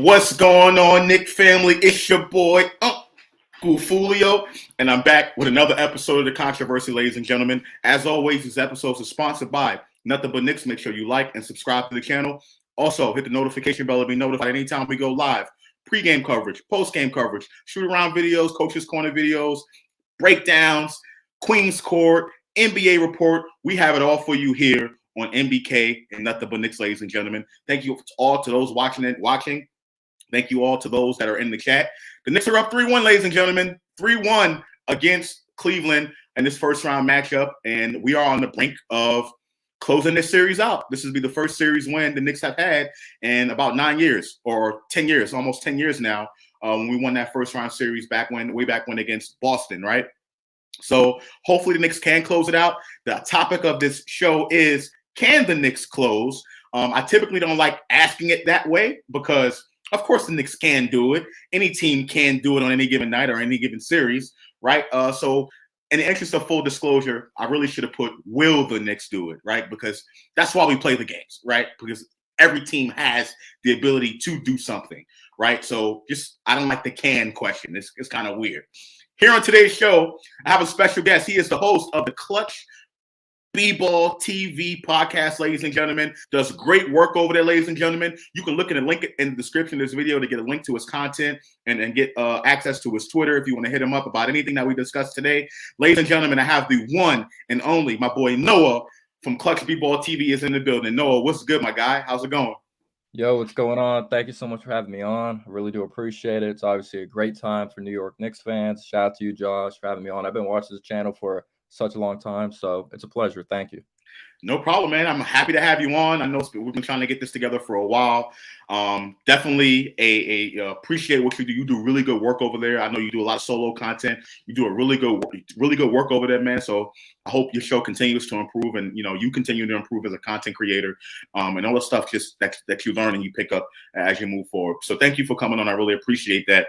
What's going on, Nick family? It's your boy, UnclefOOlio, and I'm back with another episode of the Kontroversy, ladies and gentlemen. As always, this episode is sponsored by Nothing But Knicks. Make sure you like and subscribe to the channel. Also, hit the notification bell to be notified anytime we go live. Pre-game coverage, post-game coverage, shoot-around videos, Coach's Corner videos, breakdowns, Queen's Court, NBA report. We have it all for you here on NBK and Nothing But Knicks, ladies and gentlemen. Thank you all to those watching. Thank you all to those that are in the chat. The Knicks are up 3-1, ladies and gentlemen. 3-1 against Cleveland in this first-round matchup, and we are on the brink of closing this series out. This will be the first series win the Knicks have had in about 9 years or 10 years, almost 10 years now, when we won that first-round series way back when against Boston, right? So hopefully the Knicks can close it out. The topic of this show is, can the Knicks close? I typically don't like asking it that way because, of course, the Knicks can do it. Any team can do it on any given night or any given series, right? So in the interest of full disclosure, I really should have put, will the Knicks do it, right? Because that's why we play the games, right? Because every team has the ability to do something, right? So I don't like the can question. It's kind of weird. Here on today's show, I have a special guest. He is the host of the Clutch BBALL TV podcast, ladies and gentlemen. Does great work over there, ladies and gentlemen. You can look at the link in the description of this video to get a link to his content and get access to his Twitter if you want to hit him up about anything that we discussed today. Ladies and gentlemen, I have the one and only, my boy Noah from Clutch BBALL TV is in the building. Noah, what's good, my guy? How's it going? Yo, what's going on? Thank you so much for having me on. I really do appreciate it. It's obviously a great time for New York Knicks fans. Shout out to you, Josh, for having me on. I've been watching this channel for such a long time, so it's a pleasure. Thank you. No problem, man. I'm happy to have you on. I know we've been trying to get this together for a while. Definitely appreciate what you do. You do really good work over there. I know you do a lot of solo content. You do a really good work over there, man. So I hope your show continues to improve, and you continue to improve as a content creator, and all the stuff just that you learn and you pick up as you move forward. So thank you for coming on. I really appreciate that.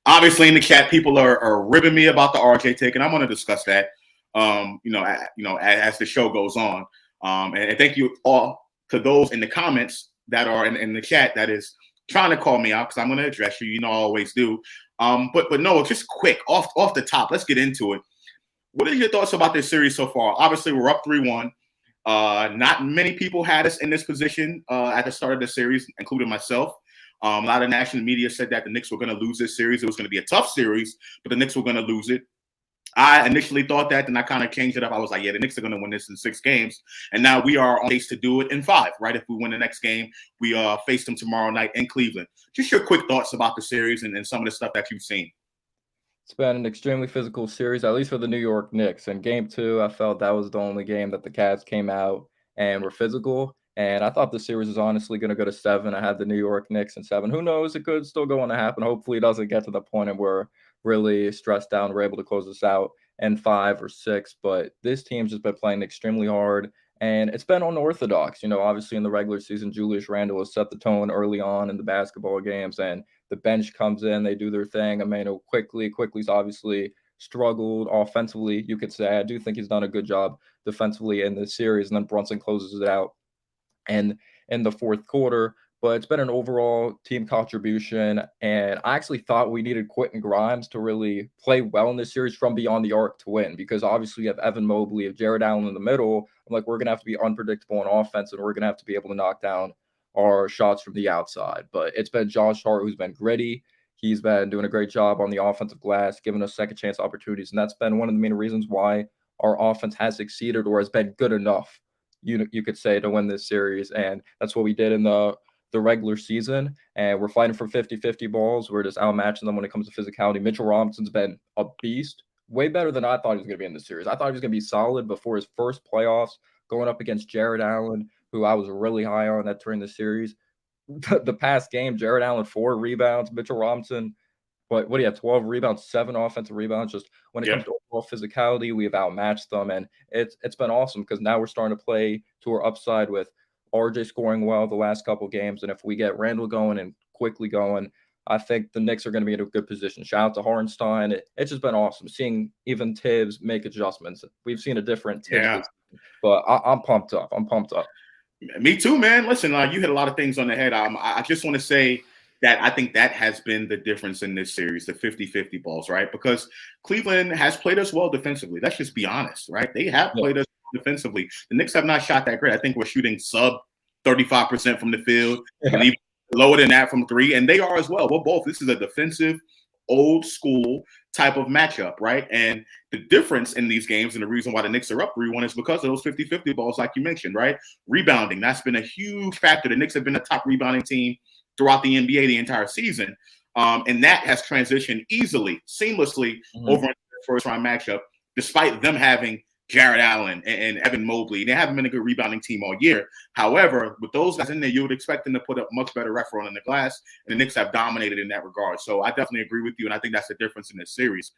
Obviously, in the chat, people are ribbing me about the RJ take, and I'm going to discuss that. As the show goes on. And thank you all to those in the comments that are in the chat that is trying to call me out, because I'm going to address you. I always do. But no, just quick, off the top, let's get into it. What are your thoughts about this series so far? Obviously, we're up 3-1. Not many people had us in this position at the start of the series, including myself. A lot of national media said that the Knicks were going to lose this series. It was going to be a tough series, but the Knicks were going to lose it. I initially thought that, then I kind of changed it up. I was like, yeah, the Knicks are going to win this in 6 games. And now we are on pace to do it in 5, right? If we win the next game, we face them tomorrow night in Cleveland. Just your quick thoughts about the series and some of the stuff that you've seen. It's been an extremely physical series, at least for the New York Knicks. In Game 2, I felt that was the only game that the Cavs came out and were physical. And I thought the series was honestly going to go to 7. I had the New York Knicks in 7. Who knows? It could still go on to happen. Hopefully it doesn't get to the point where we're really stressed out and we're able to close this out in 5 or 6. But this team's just been playing extremely hard, and it's been unorthodox. Obviously in the regular season, Julius Randle has set the tone early on in the basketball games, and the bench comes in, they do their thing. Emmanuel quickly's obviously struggled offensively, you could say. I do think he's done a good job defensively in this series, and then Brunson closes it out and in the fourth quarter. But it's been an overall team contribution, and I actually thought we needed Quentin Grimes to really play well in this series from beyond the arc to win, because obviously you have Evan Mobley, you have Jared Allen in the middle. I'm like, we're going to have to be unpredictable on offense, and we're going to have to be able to knock down our shots from the outside. But it's been Josh Hart who's been gritty. He's been doing a great job on the offensive glass, giving us second chance opportunities, and that's been one of the main reasons why our offense has succeeded or has been good enough, you could say, to win this series. And that's what we did in the regular season, and we're fighting for 50-50 balls. We're just outmatching them when it comes to physicality. Mitchell Robinson's been a beast, way better than I thought he was going to be in this series. I thought he was going to be solid before his first playoffs, going up against Jared Allen, who I was really high on that during the series. The past game, Jared Allen 4 rebounds, Mitchell Robinson, what do you have, 12 rebounds, 7 offensive rebounds. Just when it comes to overall physicality, we have outmatched them, and it's been awesome, because now we're starting to play to our upside with RJ scoring well the last couple games, and if we get Randle going and quickly going, I think the Knicks are going to be in a good position. Shout out to Hartenstein. It's just been awesome seeing even Tibbs make adjustments. We've seen a different Tibbs, but I'm pumped up. Me too, man. Listen, you hit a lot of things on the head. I just want to say that I think that has been the difference in this series, the 50-50 balls, right? Because Cleveland has played us well defensively. Let's just be honest, right? They have played us defensively. The Knicks have not shot that great. I think we're shooting sub 35% from the field, and even lower than that from three, and they are as well. Well, both. This is a defensive, old school type of matchup, right? And the difference in these games and the reason why the Knicks are up 3-1 is because of those 50-50 balls, like you mentioned, right? Rebounding, that's been a huge factor. The Knicks have been a top rebounding team throughout the NBA the entire season. And that has transitioned easily, seamlessly over into the first round matchup, despite them having Jared Allen and Evan Mobley. They haven't been a good rebounding team all year. However, with those guys in there, you would expect them to put up much better effort on the glass, and the Knicks have dominated in that regard. So I definitely agree with you, and I think that's the difference in this series.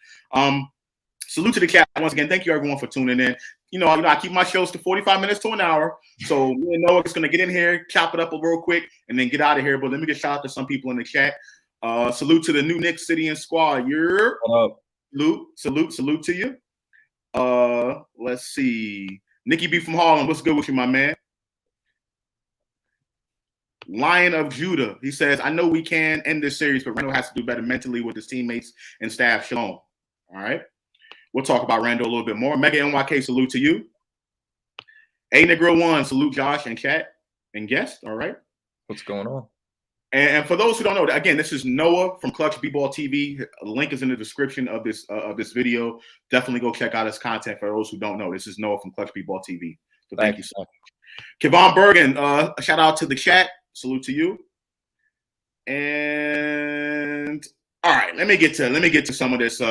Salute to the chat once again. Thank you, everyone, for tuning in. You know, I keep my shows to 45 minutes to an hour. So me and Noah is going to get in here, chop it up a real quick, and then get out of here. But let me get shout out to some people in the chat. Salute to the new Knicks City and Squad. Salute to you. Let's see. Nikki B from Harlem. What's good with you, my man? Lion of Judah. He says, I know we can end this series, but Randle has to do better mentally with his teammates and staff. Shalom. All right. We'll talk about Randle a little bit more. Mega NYK, salute to you. A Negro One, salute Josh and chat and guest. All right. What's going on? And for those who don't know, again, this is Noah from Clutch B-Ball TV. The link is in the description of this video. Definitely go check out his content for those who don't know. This is Noah from Clutch B-Ball TV. So thank you so much. Kevon Bergen, a shout out to the chat. Salute to you. And all right, let me get to some of this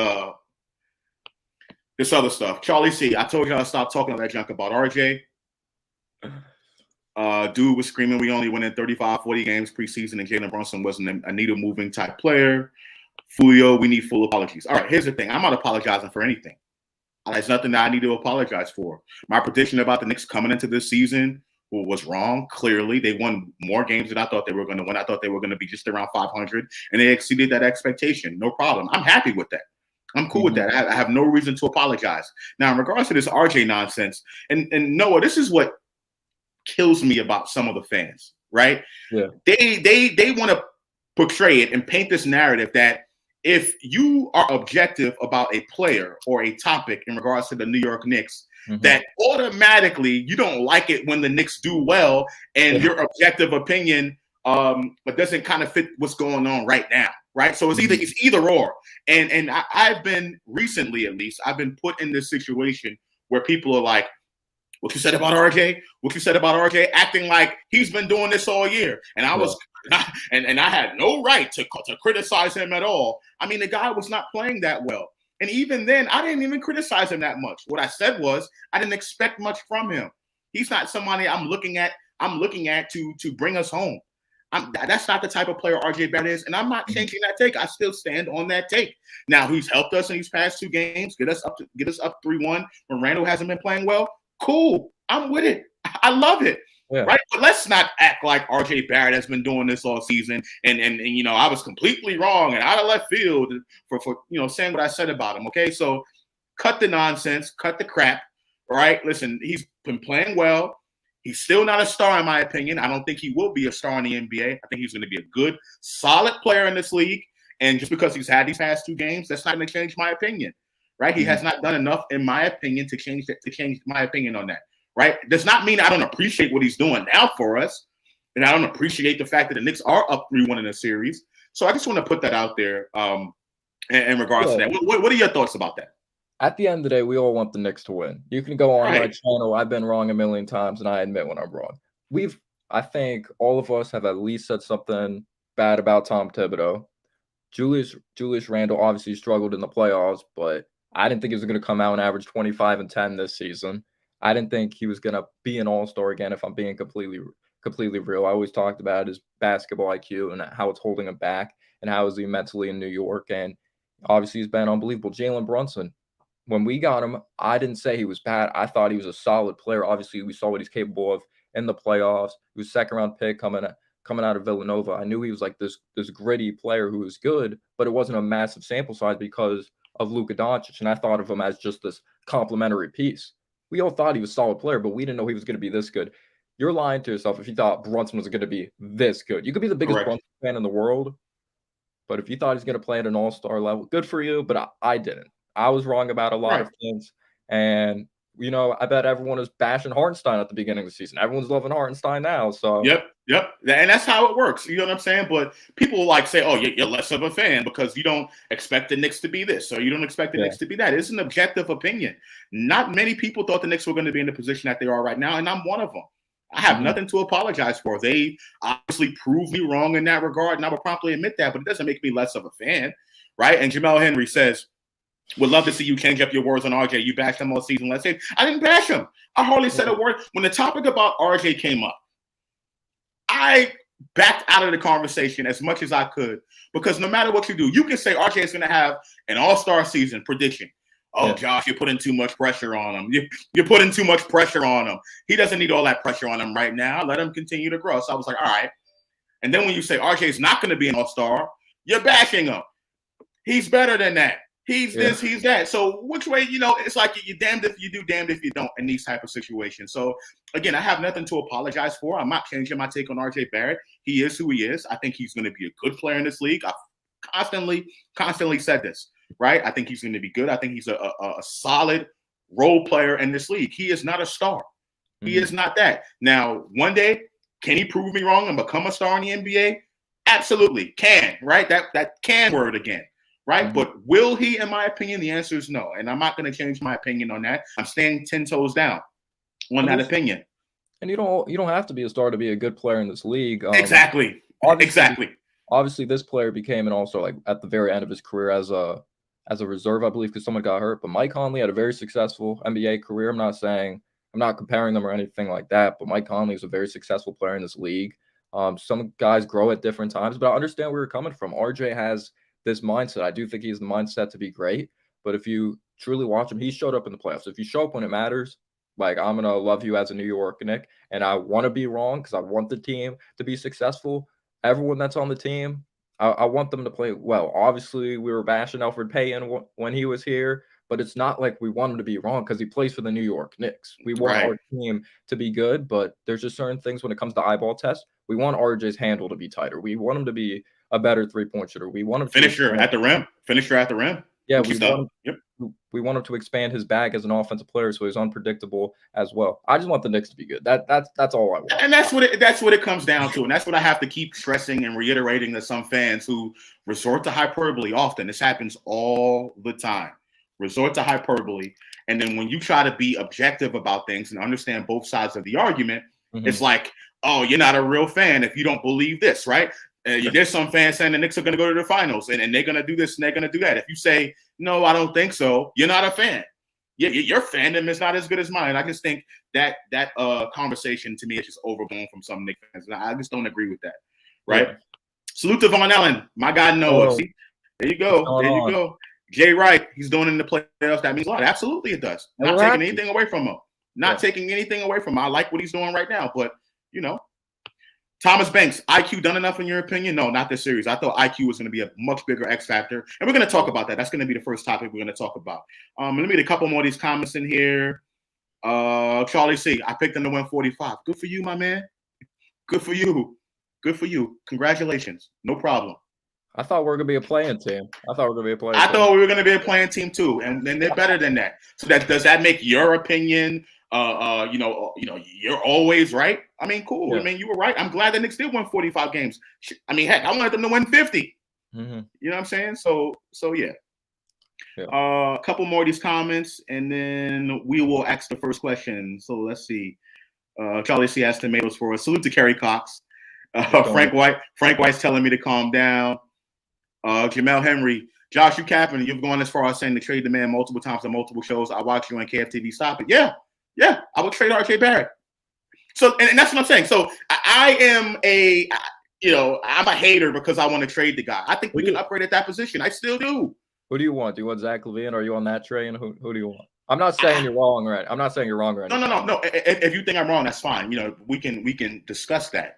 this other stuff. Charlie C, I told you I'll stop talking all that junk about RJ. Dude was screaming we only win in 35, 40 games preseason, and Jalen Brunson wasn't a needle-moving type player. Foolio, we need full apologies. All right, here's the thing. I'm not apologizing for anything. There's nothing that I need to apologize for. My prediction about the Knicks coming into this season was wrong. Clearly, they won more games than I thought they were going to win. I thought they were going to be just around 500, and they exceeded that expectation. No problem. I'm happy with that. I'm cool with that. I have no reason to apologize. Now, in regards to this RJ nonsense, and Noah, this is what kills me about some of the fans, right? Yeah. They want to portray it and paint this narrative that if you are objective about a player or a topic in regards to the New York Knicks, that automatically you don't like it when the Knicks do well, and your objective opinion but doesn't kind of fit what's going on right now, right? So it's either or. And I've been recently, at least, I've been put in this situation where people are like, what you said about RJ? What you said about RJ? Acting like he's been doing this all year. And I was, and I had no right to criticize him at all. I mean, the guy was not playing that well. And even then, I didn't even criticize him that much. What I said was, I didn't expect much from him. He's not somebody I'm looking at to bring us home. That's not the type of player RJ Barrett is, and I'm not changing that take. I still stand on that take. Now, he's helped us in these past two games, get us up 3-1 when Randle hasn't been playing well. Cool. I'm with it. I love it. Yeah. Right? But let's not act like RJ Barrett has been doing this all season and you know, I was completely wrong and out of left field for you know, saying what I said about him. Okay. So cut the nonsense, cut the crap. All right. Listen, he's been playing well. He's still not a star, in my opinion. I don't think he will be a star in the NBA. I think he's going to be a good, solid player in this league. And just because he's had these past two games, that's not going to change my opinion. Right? He has not done enough, in my opinion, to change my opinion on that. Right? Does not mean I don't appreciate what he's doing now for us, and I don't appreciate the fact that the Knicks are up 3-1 in the series. So I just want to put that out there in regards to that. What are your thoughts about that? At the end of the day, we all want the Knicks to win. You can go on my channel. I've been wrong a million times, and I admit when I'm wrong. I think all of us have at least said something bad about Tom Thibodeau. Julius Randle obviously struggled in the playoffs, but I didn't think he was going to come out and average 25 and 10 this season. I didn't think he was going to be an all-star again, if I'm being completely real. I always talked about his basketball IQ and how it's holding him back and how is he mentally in New York. And obviously he's been unbelievable. Jalen Brunson, when we got him, I didn't say he was bad. I thought he was a solid player. Obviously, we saw what he's capable of in the playoffs. He was second-round pick coming out of Villanova. I knew he was like this gritty player who was good, but it wasn't a massive sample size because of Luka Doncic, and I thought of him as just this complimentary piece. We all thought he was a solid player, but we didn't know he was going to be this good. you're lying to yourself if you thought Brunson was going to be this good. You could be the biggest Correct. Brunson fan in the world, but if you thought he's going to play at an all-star level, good for you. But I didn't. I was wrong about a lot of things. And, I bet everyone was bashing Hartenstein at the beginning of the season. Everyone's loving Hartenstein now. So Yep. And that's how it works. You know what I'm saying? But people say, oh, you're less of a fan because you don't expect the Knicks to be this, or you don't expect the Knicks to be that. It's an objective opinion. Not many people thought the Knicks were going to be in the position that they are right now, and I'm one of them. I have nothing to apologize for. They obviously proved me wrong in that regard, and I will promptly admit that, but it doesn't make me less of a fan, right? And Jamel Henry says, would love to see you change up your words on RJ. You bashed him all season. Let's say I didn't bash him. I hardly said a word. When the topic about RJ came up, I backed out of the conversation as much as I could, because no matter what you do, you can say RJ is going to have an all-star season prediction. Oh, Josh, you're putting too much pressure on him. You're putting too much pressure on him. He doesn't need all that pressure on him right now. Let him continue to grow. So I was like, all right. And then when you say RJ is not going to be an all-star, you're bashing him. He's better than that. He's this, he's that. So which way, it's like you're damned if you do, damned if you don't in these type of situations. So again, I have nothing to apologize for. I'm not changing my take on RJ Barrett. He is who he is. I think he's going to be a good player in this league. I've constantly said this, right? I think he's going to be good. I think he's a solid role player in this league. He is not a star. He is not that. Now, one day, can he prove me wrong and become a star in the NBA? Absolutely. Can, right? That can word again. Right. But will he, in my opinion, the answer is no. And I'm not going to change my opinion on that. I'm staying 10 toes down on that opinion. And you don't have to be a star to be a good player in this league. Exactly. Obviously, this player became an all-star at the very end of his career as a reserve, I believe, because someone got hurt. But Mike Conley had a very successful NBA career. I'm not comparing them or anything like that, but Mike Conley is a very successful player in this league. Some guys grow at different times, but I understand where you're coming from. RJ has this mindset. I do think he has the mindset to be great, but if you truly watch him, he showed up in the playoffs. If you show up when it matters, I'm going to love you as a New York Knick, and I want to be wrong because I want the team to be successful. Everyone that's on the team, I want them to play well. Obviously, we were bashing Elfrid Payton when he was here, but it's not like we want him to be wrong because he plays for the New York Knicks. We want our team to be good, but there's just certain things when it comes to eyeball tests. We want RJ's handle to be tighter. We want him to be a better three-point shooter. We want him to finisher at the rim. Yeah, we want him to expand his bag as an offensive player, so he's unpredictable as well. I just want the Knicks to be good. That's all I want. And that's what it comes down to, and that's what I have to keep stressing and reiterating to some fans who resort to hyperbole often. This happens all the time. Resort to hyperbole, and then when you try to be objective about things and understand both sides of the argument, it's like, oh, you're not a real fan if you don't believe this, right? There's some fans saying the Knicks are going to go to the finals and they're going to do this and they're going to do that. If you say, no, I don't think so, you're not a fan. Your fandom is not as good as mine. I just think that conversation to me is just overblown from some Knicks fans. And I just don't agree with that, right? Yeah. Salute to Von Allen, my guy Noah. See, there you go. Jay Wright, he's doing it in the playoffs. That means a lot. Absolutely, it does. Not taking anything away from him. Taking anything away from him. I like what he's doing right now, but Thomas Banks, IQ done enough in your opinion? No, not this series. I thought IQ was going to be a much bigger X factor, and we're going to talk about that. That's going to be the first topic we're going to talk about. Let me read a couple more of these comments in here. Charlie C, I picked them to win 45. Good for you, my man. Good for you. Congratulations. No problem. I thought we were going to be a playing team. I thought we were going to be a playing team too, and they're better than that. So does that make your opinion? You're always right. I mean, cool. Yeah. I mean, you were right. I'm glad the Knicks did win 45 games. I mean, heck, I wanted them to win 50. You know what I'm saying? So yeah. A couple more of these comments, and then we will ask the first question. So let's see. Charlie C has tomatoes for us. Salute to Kerry Cox. Frank White's telling me to calm down. Jamel Henry. Josh, you capping. You've gone as far as saying to trade the man multiple times on multiple shows. I watch you on KFTV. Stop it. Yeah, I would trade RJ Barrett. So, and that's what I'm saying. So I am I'm a hater because I want to trade the guy. I think we can upgrade at that position. I still do. Who do you want? Do you want Zach LaVine, or are you on that train? Who do you want? I'm not saying you're wrong, right? I'm not saying you're wrong, right? No. If you think I'm wrong, that's fine. We can discuss that.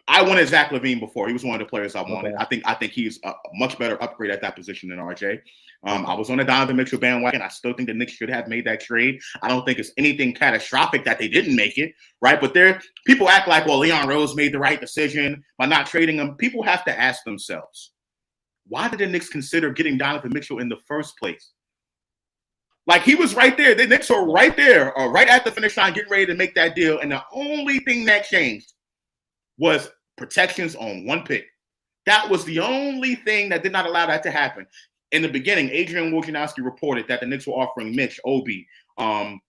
I wanted Zach LaVine before. He was one of the players I wanted. Okay. I think he's a much better upgrade at that position than RJ. Okay. I was on the Donovan Mitchell bandwagon. I still think the Knicks should have made that trade. I don't think it's anything catastrophic that they didn't make it, right? But people act like, well, Leon Rose made the right decision by not trading him. People have to ask themselves, why did the Knicks consider getting Donovan Mitchell in the first place? Like, he was right there. The Knicks are right there, right at the finish line, getting ready to make that deal. And the only thing that changed was protections on one pick. That was the only thing that did not allow that to happen. In the beginning, Adrian Wojnarowski reported that the Knicks were offering Mitch, Obi, and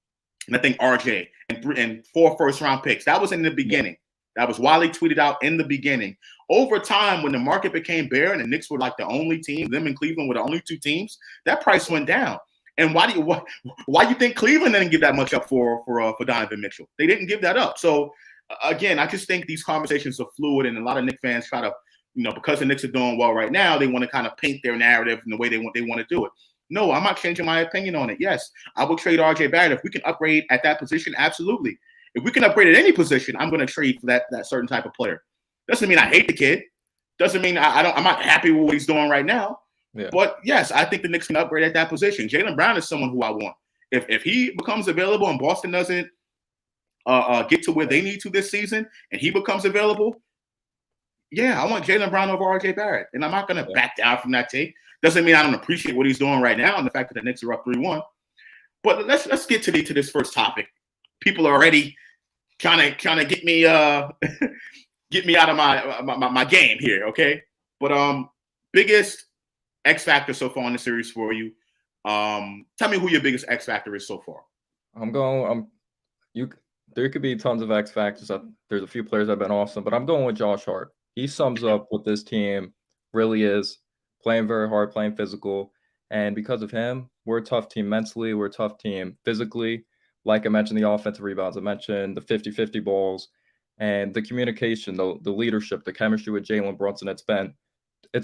I think RJ, and 4 first-round picks. That was in the beginning. That was Wiley tweeted out in the beginning. Over time, when the market became bare and the Knicks were like the only team, them and Cleveland were the only 2 teams, that price went down. And why do you think Cleveland didn't give that much up for Donovan Mitchell? They didn't give that up. So again, I just think these conversations are fluid, and a lot of Knicks fans try to, because the Knicks are doing well right now, they want to kind of paint their narrative in the way they want to do it. No, I'm not changing my opinion on it. Yes, I will trade RJ Barrett if we can upgrade at that position. Absolutely. If we can upgrade at any position, I'm going to trade for that certain type of player. Doesn't mean I hate the kid. Doesn't mean I'm not happy with what he's doing right now. Yeah. But yes, I think the Knicks can upgrade at that position. Jaylen Brown is someone who I want. If he becomes available and Boston doesn't get to where they need to this season, and he becomes available, yeah, I want Jaylen Brown over RJ Barrett, and I'm not going to back down from that take. Doesn't mean I don't appreciate what he's doing right now and the fact that the Knicks are up 3-1. But let's get to this first topic. People are already trying to get me get me out of my game here, okay? But biggest X factor so far in the series for you. Tell me who your biggest X factor is so far. There could be tons of X factors. There's a few players that have been awesome, but I'm going with Josh Hart. He sums up what this team really is: playing very hard, playing physical, and because of him, we're a tough team mentally. We're a tough team physically. Like I mentioned, the offensive rebounds. I mentioned the 50-50 balls and the communication, the leadership, the chemistry with Jalen Brunson. It's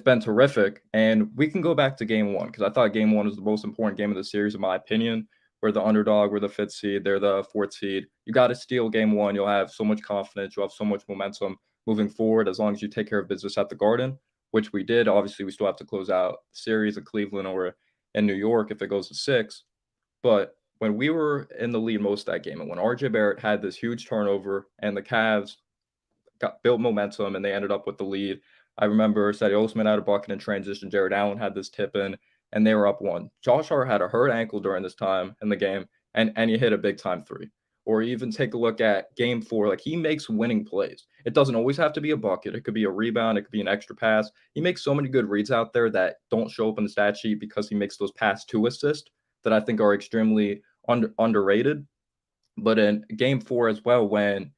been terrific. And we can go back to game 1 because I thought game 1 was the most important game of the series, in my opinion. We're the underdog. We're the 5th seed. They're the 4th seed. You got to steal game 1. You'll have so much confidence. You'll have so much momentum moving forward as long as you take care of business at the Garden, which we did. Obviously, we still have to close out the series in Cleveland or in New York if it goes to 6. But when we were in the lead most of that game, and when RJ Barrett had this huge turnover and the Cavs built momentum and they ended up with the lead, I remember Sadie Osman had a bucket in transition. Jared Allen had this tip in, and they were up 1. Josh Hart had a hurt ankle during this time in the game, and he hit a big-time 3. Or even take a look at game 4. Like, he makes winning plays. It doesn't always have to be a bucket. It could be a rebound. It could be an extra pass. He makes so many good reads out there that don't show up in the stat sheet because he makes those pass to assist that I think are extremely underrated. But in game 4 as well, when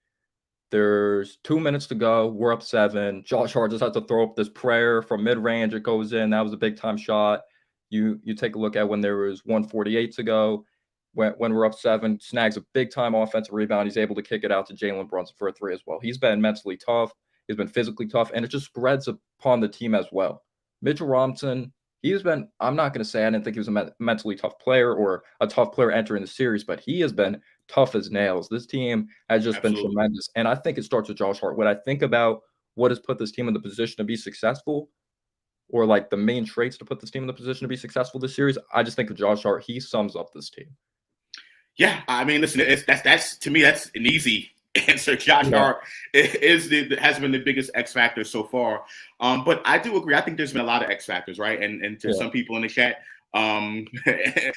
there's 2 minutes to go, we're up 7. Josh Hart just has to throw up this prayer from mid-range. It goes in. That was a big-time shot. You take a look at when there was 1:48 to go. When we're up 7, snags a big-time offensive rebound. He's able to kick it out to Jalen Brunson for a 3 as well. He's been mentally tough. He's been physically tough, and it just spreads upon the team as well. Mitchell Robinson, I'm not going to say I didn't think he was a mentally tough player or a tough player entering the series, but he has been tough as nails. This team has just been tremendous, and I think it starts with Josh Hart. When I think about what has put this team in the position to be successful, or like the main traits to put this team in the position to be successful this series, I just think of Josh Hart. He sums up this team. Yeah, I mean, listen, that's to me, that's an easy answer. Josh Hart has been the biggest X factor so far. But I do agree. I think there's been a lot of X factors, right? And to some people in the chat, nothing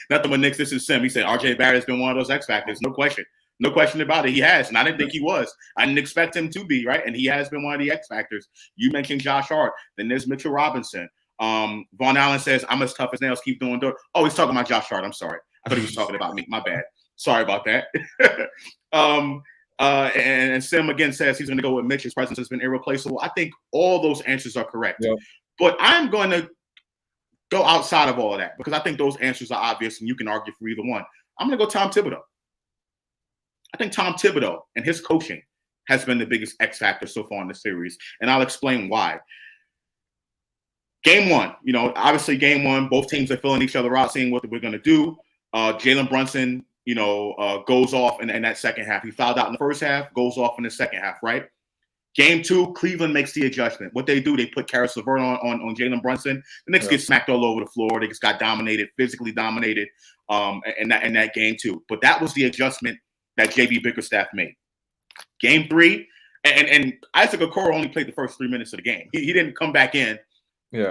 but Knicks, this is Sim. He said RJ Barrett has been one of those X factors. No question about it. He has, and I didn't think he was. I didn't expect him to be, right? And he has been one of the X factors. You mentioned Josh Hart. Then there's Mitchell Robinson. Vaughn Allen says, I'm as tough as nails, keep doing dirt. Oh, he's talking about Josh Hart. I'm sorry. I thought he was talking about me. My bad. Sorry about that. And Sim again says he's going to go with Mitch. His presence has been irreplaceable. I think all those answers are correct. Yep. But I'm going to go outside of all of that because I think those answers are obvious and you can argue for either one. I'm going to go Tom Thibodeau. I think Tom Thibodeau and his coaching has been the biggest X factor so far in the series, and I'll explain why. Game 1, obviously game 1, both teams are filling each other out, seeing what we're going to do. Jalen Brunson, goes off in that second half. He fouled out in the first half, goes off in the second half, right? Game 2, Cleveland makes the adjustment. What they do, they put Karis LeVert on Jalen Brunson. The Knicks get smacked all over the floor. They just got dominated, physically dominated in that game 2. But that was the adjustment that JB Bickerstaff made. Game 3, and Isaac Okoro only played the first 3 minutes of the game. He didn't come back in, in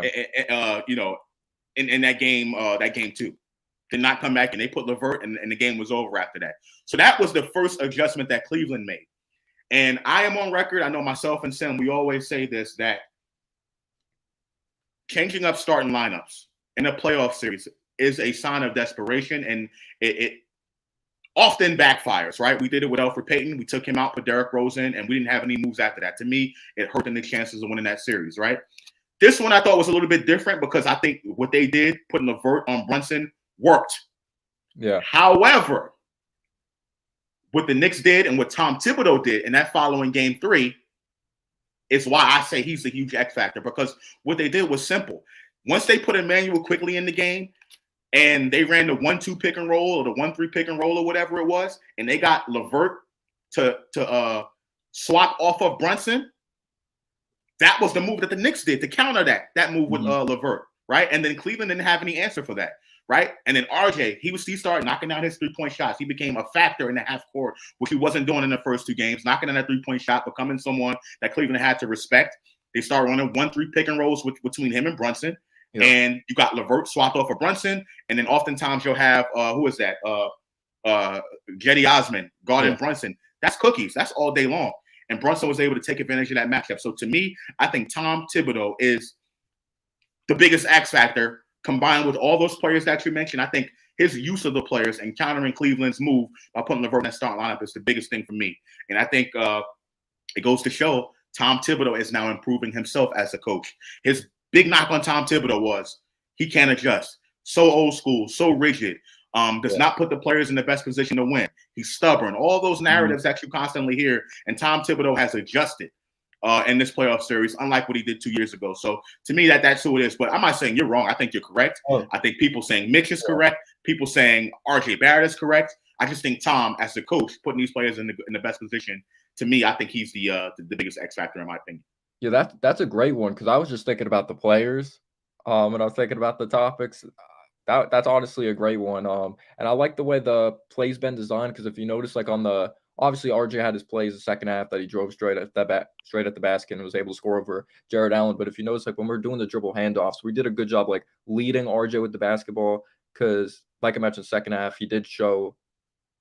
that game 2. Did not come back, and they put LeVert, and the game was over after that. So that was the first adjustment that Cleveland made. And I am on record, I know myself and Sam, we always say this, that changing up starting lineups in a playoff series is a sign of desperation, and it often backfires, right? We did it with Elfrid Payton. We took him out, put Derrick Rose in, and we didn't have any moves after that. To me, it hurt the Knicks' chances of winning that series, right? This one I thought was a little bit different because I think what they did, putting LeVert on Brunson, worked. Yeah. However, what the Knicks did and what Tom Thibodeau did in that following game 3 is why I say he's a huge X factor, because what they did was simple. Once they put Emmanuel quickly in the game and they ran the 1-2 pick and roll or the 1-3 pick and roll or whatever it was, and they got LeVert to swap off of Brunson, that was the move that the Knicks did to counter that move with LeVert, right? And then Cleveland didn't have any answer for that. Right. And then RJ, he started knocking down his 3-point shots. He became a factor in the half court, which he wasn't doing in the first 2 games, knocking down that 3-point shot, becoming someone that Cleveland had to respect. They started running 1-3 pick and rolls between him and Brunson. Yeah. And you got LeVert swapped off of Brunson. And then oftentimes you'll have, who is that? Jetty Osman guarding Brunson. That's cookies. That's all day long. And Brunson was able to take advantage of that matchup. So to me, I think Tom Thibodeau is the biggest X factor. Combined with all those players that you mentioned, I think his use of the players and countering Cleveland's move by putting LeVert in that starting lineup is the biggest thing for me. And I think it goes to show Tom Thibodeau is now improving himself as a coach. His big knock on Tom Thibodeau was he can't adjust. So old school, so rigid. Does not put the players in the best position to win. He's stubborn. All those narratives that you constantly hear, and Tom Thibodeau has adjusted in this playoff series, unlike what he did 2 years ago. So to me, that's who it is. But I'm not saying you're wrong. I think you're correct. I think people saying Mitch is correct. People saying RJ Barrett is correct. I just think Tom, as the coach, putting these players in the best position, to me, I think he's the biggest X factor in my opinion. Yeah, that's a great one, because I was just thinking about the players, and I was thinking about the topics. That's honestly a great one. And I like the way the play's been designed, because if you notice, like obviously RJ had his plays the second half that he drove straight at the basket and was able to score over Jared Allen. But if you notice, like when we're doing the dribble handoffs, we did a good job like leading RJ with the basketball, because like I mentioned, second half he did show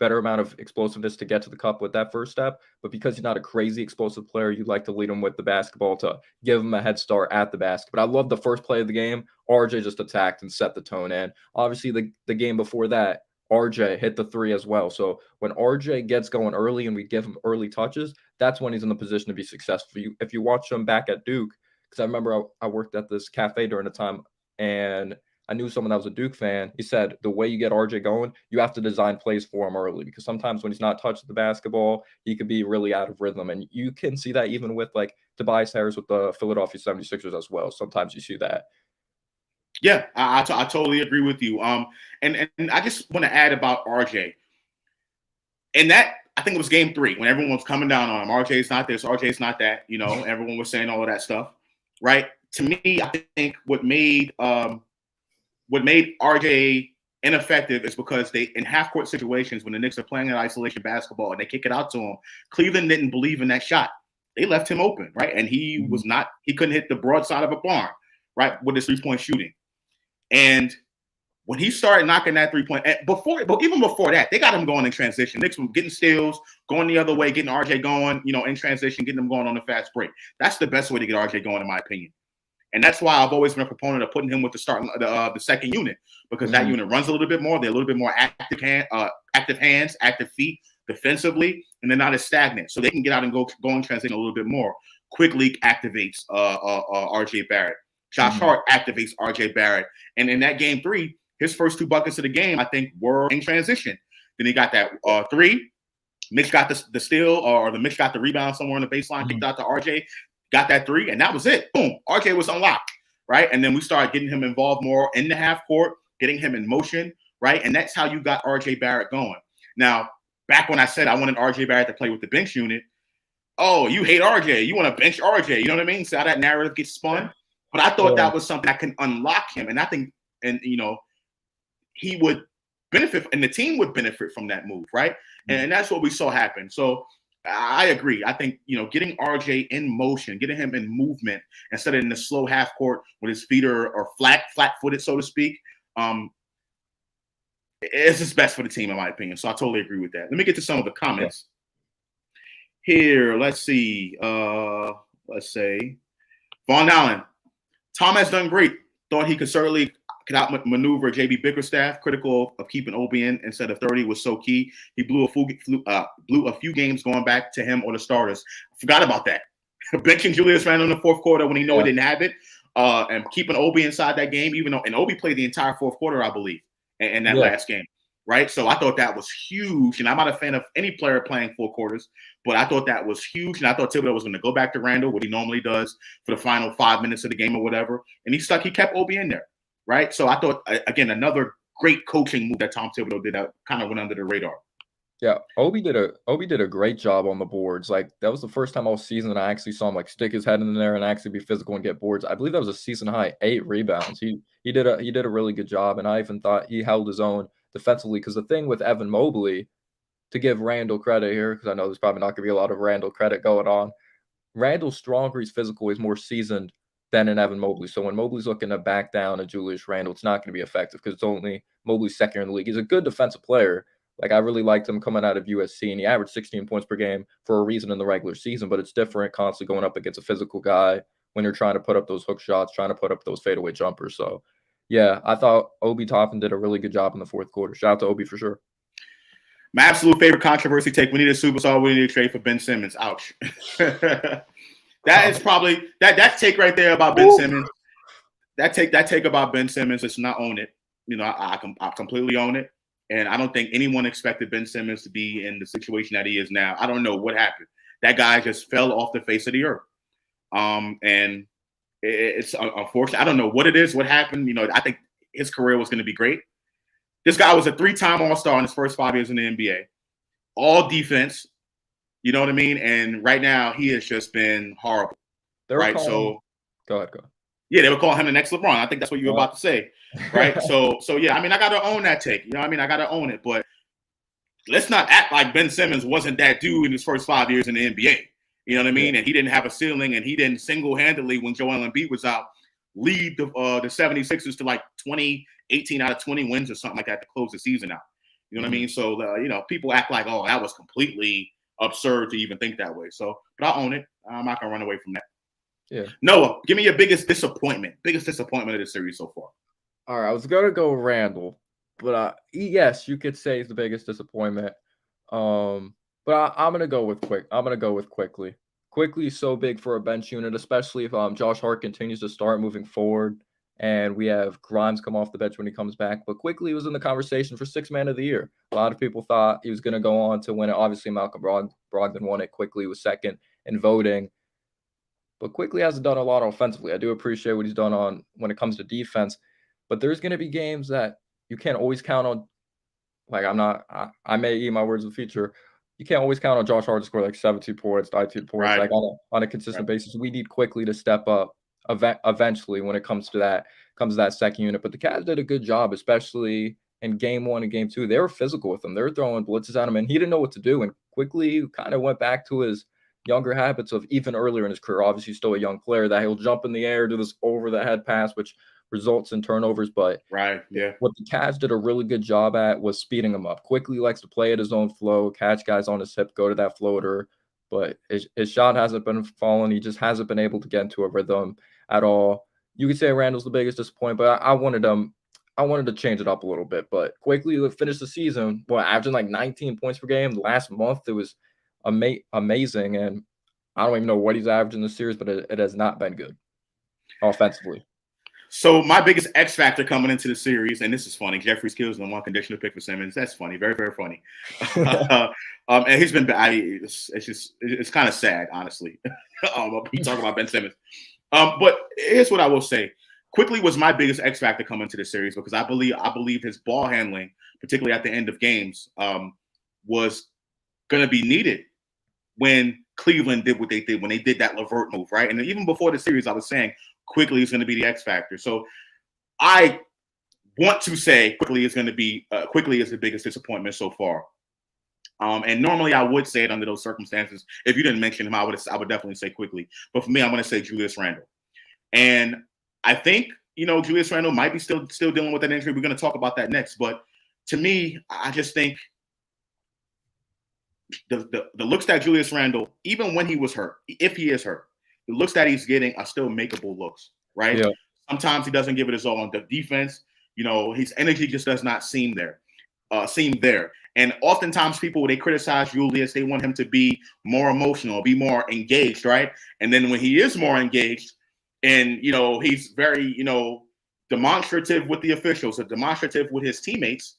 better amount of explosiveness to get to the cup with that first step. But because he's not a crazy explosive player, you like to lead him with the basketball to give him a head start at the basket. But I love the first play of the game. RJ just attacked and set the tone. And obviously the game before that, RJ hit the 3 as well. So when RJ gets going early and we give him early touches, that's when he's in the position to be successful. If you watch him back at Duke, because I remember I worked at this cafe during the time, and I knew someone that was a Duke fan. He said the way you get RJ going, you have to design plays for him early, because sometimes when he's not touching the basketball, he could be really out of rhythm. And you can see that even with like Tobias Harris with the Philadelphia 76ers as well. Sometimes you see that. Yeah, I totally agree with you. And I just want to add about RJ. And that, I think it was game 3 when everyone was coming down on him. RJ's not this, RJ's not that. You know, everyone was saying all of that stuff, right? To me, I think what made RJ ineffective is because they, in half-court situations, when the Knicks are playing in isolation basketball and they kick it out to him, Cleveland didn't believe in that shot. They left him open, right? And he couldn't hit the broadside of a barn, right, with his 3-point shooting. And when he started knocking that 3-point, but even before that, they got him going in transition. Knicks were getting steals, going the other way, getting RJ going, in transition, getting him going on the fast break. That's the best way to get RJ going, in my opinion. And that's why I've always been a proponent of putting him with the second unit, because that unit runs a little bit more. They're a little bit more active hands, active feet defensively, and they're not as stagnant. So they can get out and go in transition a little bit more. Quickly activates RJ Barrett. Josh Hart activates RJ Barrett. And in that game 3, his first 2 buckets of the game, I think, were in transition. Then he got that 3. Mitch got the steal, or the Mitch got the rebound somewhere on the baseline, kicked out to RJ, got that 3, and that was it. Boom. RJ was unlocked, right? And then we started getting him involved more in the half court, getting him in motion, right? And that's how you got RJ Barrett going. Now, back when I said I wanted RJ Barrett to play with the bench unit, oh, you hate RJ, you want to bench RJ. You know what I mean? So how that narrative gets spun. But I thought that was something that can unlock him, and I think, and he would benefit, and the team would benefit from that move, right? And that's what we saw happen. So I agree. I think, getting RJ in motion, getting him in movement instead of in the slow half court with his feet are flat-footed, so to speak, it's just best for the team, in my opinion. So I totally agree with that. Let me get to some of the comments here. Let's see. Let's say Von Allen. Tom has done great. Thought he could outmaneuver JB Bickerstaff. Critical of keeping Obi in instead of 30 was so key. He blew a few games going back to him or the starters. Forgot about that. Benching Julius Randle in the fourth quarter when he he didn't have it, and keeping Obi inside that game, and Obi played the entire fourth quarter, I believe, in that last game. Right. So I thought that was huge. And I'm not a fan of any player playing full quarters, but I thought that was huge. And I thought Thibodeau was going to go back to Randle, what he normally does for the final 5 minutes of the game or whatever. And he kept Obi in there. Right. So I thought, again, another great coaching move that Tom Thibodeau did that kind of went under the radar. Yeah, Obi did a great job on the boards. Like, that was the first time all season that I actually saw him stick his head in there and actually be physical and get boards. I believe that was a season high 8 rebounds. He did a really good job, and I even thought he held his own defensively. Because the thing with Evan Mobley, to give Randle credit here, because I know there's probably not going to be a lot of Randle credit going on. Randle's stronger, he's physical, he's more seasoned than an Evan Mobley. So when Mobley's looking to back down a Julius Randle, it's not going to be effective because it's only Mobley's second in the league. He's a good defensive player. Like, I really liked him coming out of USC, and he averaged 16 points per game for a reason in the regular season, but it's different constantly going up against a physical guy when you're trying to put up those hook shots, trying to put up those fadeaway jumpers. So, yeah, I thought Obi Toppin did a really good job in the fourth quarter. Shout out to Obi for sure. My absolute favorite controversy take: we need a superstar, we need a trade for Ben Simmons. Ouch. That is probably that take right there about Ben Simmons. That take about Ben Simmons, let's not own it. I completely own it. And I don't think anyone expected Ben Simmons to be in the situation that he is now. I don't know what happened. That guy just fell off the face of the earth. And it's unfortunate. I don't know what it is, what happened. I think his career was going to be great. This guy was a 3-time All-Star in his first 5 years in the NBA. All defense. You know what I mean? And right now, he has just been horrible. Right? So go ahead. Yeah, they were calling him the next LeBron. I think that's what you were about to say, right? so yeah, I mean, I got to own that take. I got to own it. But let's not act like Ben Simmons wasn't that dude in his first 5 years in the NBA. You know what I mean? And he didn't have a ceiling, and he didn't single-handedly, when Joel Embiid was out, lead the 76ers to 18 out of 20 wins or something like that to close the season out. You know what I mean? So, people act like, oh, that was completely absurd to even think that way. So, but I own it. I'm not going to run away from that. Yeah. Noah, give me your biggest disappointment of the series so far. All right, I was going to go Randle, but yes, you could say it's the biggest disappointment. But I'm going to go with Quickly. Quickly is so big for a bench unit, especially if Josh Hart continues to start moving forward and we have Grimes come off the bench when he comes back. But Quickly was in the conversation for 6th man of the year. A lot of people thought he was going to go on to win it. Obviously, Malcolm Brogdon won it. Quickly was second in voting. But Quickly hasn't done a lot offensively. I do appreciate what he's done when it comes to defense. But there's going to be games that you can't always count on. Like, I may eat my words in the future. You can't always count on Josh Hart to score 72 points, 92 points, right. On a consistent basis. We need Quickly to step up eventually when it comes to that second unit. But the Cavs did a good job, especially in game 1 and game 2. They were physical with him. They were throwing blitzes at him, and he didn't know what to do. And Quickly kind of went back to his younger habits of even earlier in his career. Obviously, still a young player, that he'll jump in the air, do this over-the-head pass, which results in turnovers. But right, yeah, what the Cavs did a really good job at was speeding him up. Quickly likes to play at his own flow, catch guys on his hip, go to that floater. But his shot hasn't been falling. He just hasn't been able to get into a rhythm at all. You could say Randle's the biggest disappointment, but I wanted to change it up a little bit. But Quickly finished the season, averaging 19 points per game. Last month, it was amazing, and I don't even know what he's averaging this series, but it has not been good offensively. So my biggest X factor coming into the series, and this is funny, Jeffrey Skills in the one conditional pick for Simmons. That's funny, very, very funny. And he's been, it's kind of sad, honestly. We talk about Ben Simmons, but here's what I will say: Quickly was my biggest X factor coming into the series because I believe his ball handling, particularly at the end of games, was going to be needed when Cleveland did what they did when they did that LeVert move, right? And even before the series, I was saying Quickly is going to be the X factor. So I want to say Quickly is going to be Quickly is the biggest disappointment so far. And normally I would say it under those circumstances. If you didn't mention him, I would definitely say Quickly. But for me, I'm going to say Julius Randle. And I think Julius Randle might be still dealing with that injury. We're going to talk about that next. But to me, I just think the looks that Julius Randle, even when he was hurt, if he is hurt, the looks that he's getting are still makeable looks, right? Yeah. Sometimes he doesn't give it his all on the defense. His energy just does not seem there. And oftentimes people, they criticize Julius, they want him to be more emotional, be more engaged, right? And then when he is more engaged and, he's very, demonstrative with the officials, or demonstrative with his teammates,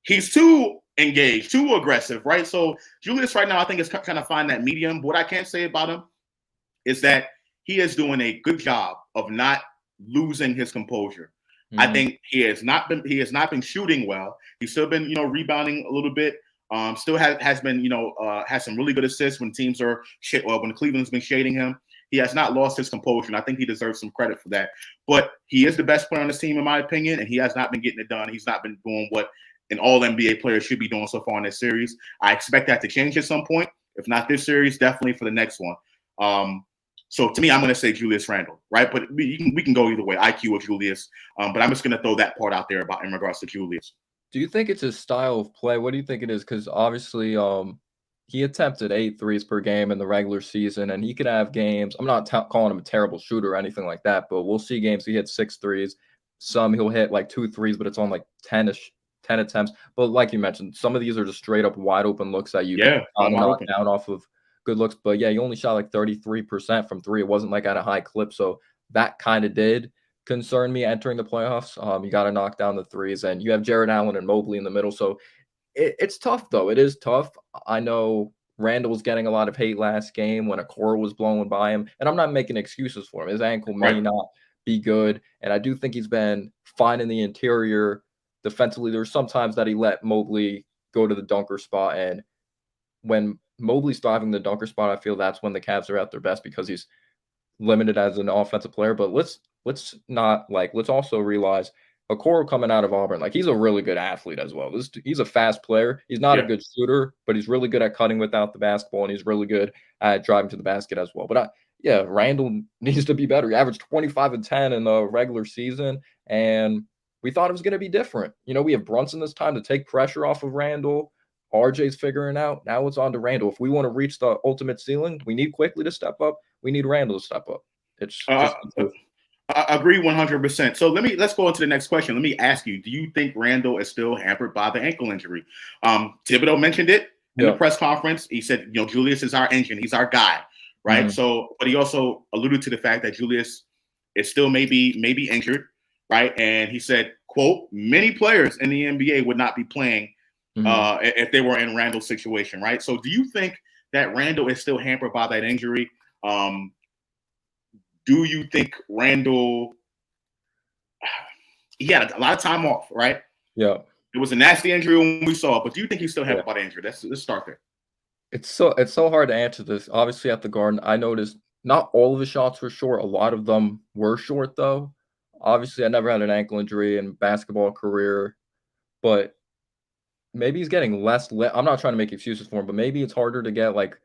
he's too engaged, too aggressive, right? So Julius right now, I think, is kind of find that medium. What I can say about him is that he is doing a good job of not losing his composure. Mm-hmm. I think he has not been shooting well. He's still been, rebounding a little bit. Still has been, has some really good assists when teams are when Cleveland's been shading him. He has not lost his composure, and I think he deserves some credit for that. But he is the best player on this team, in my opinion, and he has not been getting it done. He's not been doing what an all-NBA player should be doing so far in this series. I expect that to change at some point. If not this series, definitely for the next one. So to me, I'm going to say Julius Randle, right? But we can go either way, IQ or Julius. But I'm just going to throw that part out there in regards to Julius. Do you think it's his style of play? What do you think it is? Because obviously he attempted 8 threes per game in the regular season, and he could have games. I'm not calling him a terrible shooter or anything like that, but we'll see games he hits 6 threes. Some he'll hit like 2 threes, but it's on like 10 attempts. But like you mentioned, some of these are just straight up wide open looks that you knock down off of good looks. But yeah, he only shot like 33% from 3. It wasn't like at a high clip. So that kind of did concern me entering the playoffs. You got to knock down the threes, and you have Jared Allen and Mobley in the middle. So it's tough, though. It is tough. I know Randall was getting a lot of hate last game when a core was blowing by him, and I'm not making excuses for him. His ankle may not be good, and I do think he's been fine in the interior defensively. There's sometimes that he let Mobley go to the dunker spot, and when Mobley's driving the dunker spot, I feel that's when the Cavs are at their best because he's limited as an offensive player. But let's also realize Okoro coming out of Auburn, like he's a really good athlete as well. He's a fast player. He's not a good shooter, but he's really good at cutting without the basketball, and he's really good at driving to the basket as well. But Randall needs to be better. He averaged 25 and 10 in the regular season, and we thought it was going to be different. We have Brunson this time to take pressure off of Randall. RJ's figuring out. Now it's on to Randall. If we want to reach the ultimate ceiling, we need Quickly to step up. We need Randall to step up. It's I agree 100%. So let's go on to the next question. Let me ask you, do you think Randall is still hampered by the ankle injury? Thibodeau mentioned it in the press conference. He said, Julius is our engine. He's our guy, right? Mm-hmm. So, but he also alluded to the fact that Julius is still maybe injured, right? And he said, quote, many players in the NBA would not be playing if they were in Randall's situation, right? So do you think that Randall is still hampered by that injury? Do you think Randall, he had a lot of time off, right? Yeah. It was a nasty injury when we saw it, but do you think he's still hampered by the injury? Let's start there. It's so hard to answer this. Obviously at the Garden, I noticed not all of his shots were short. A lot of them were short, though. Obviously, I never had an ankle injury in basketball career, but maybe he's getting less lift. I'm not trying to make excuses for him, but maybe it's harder to get like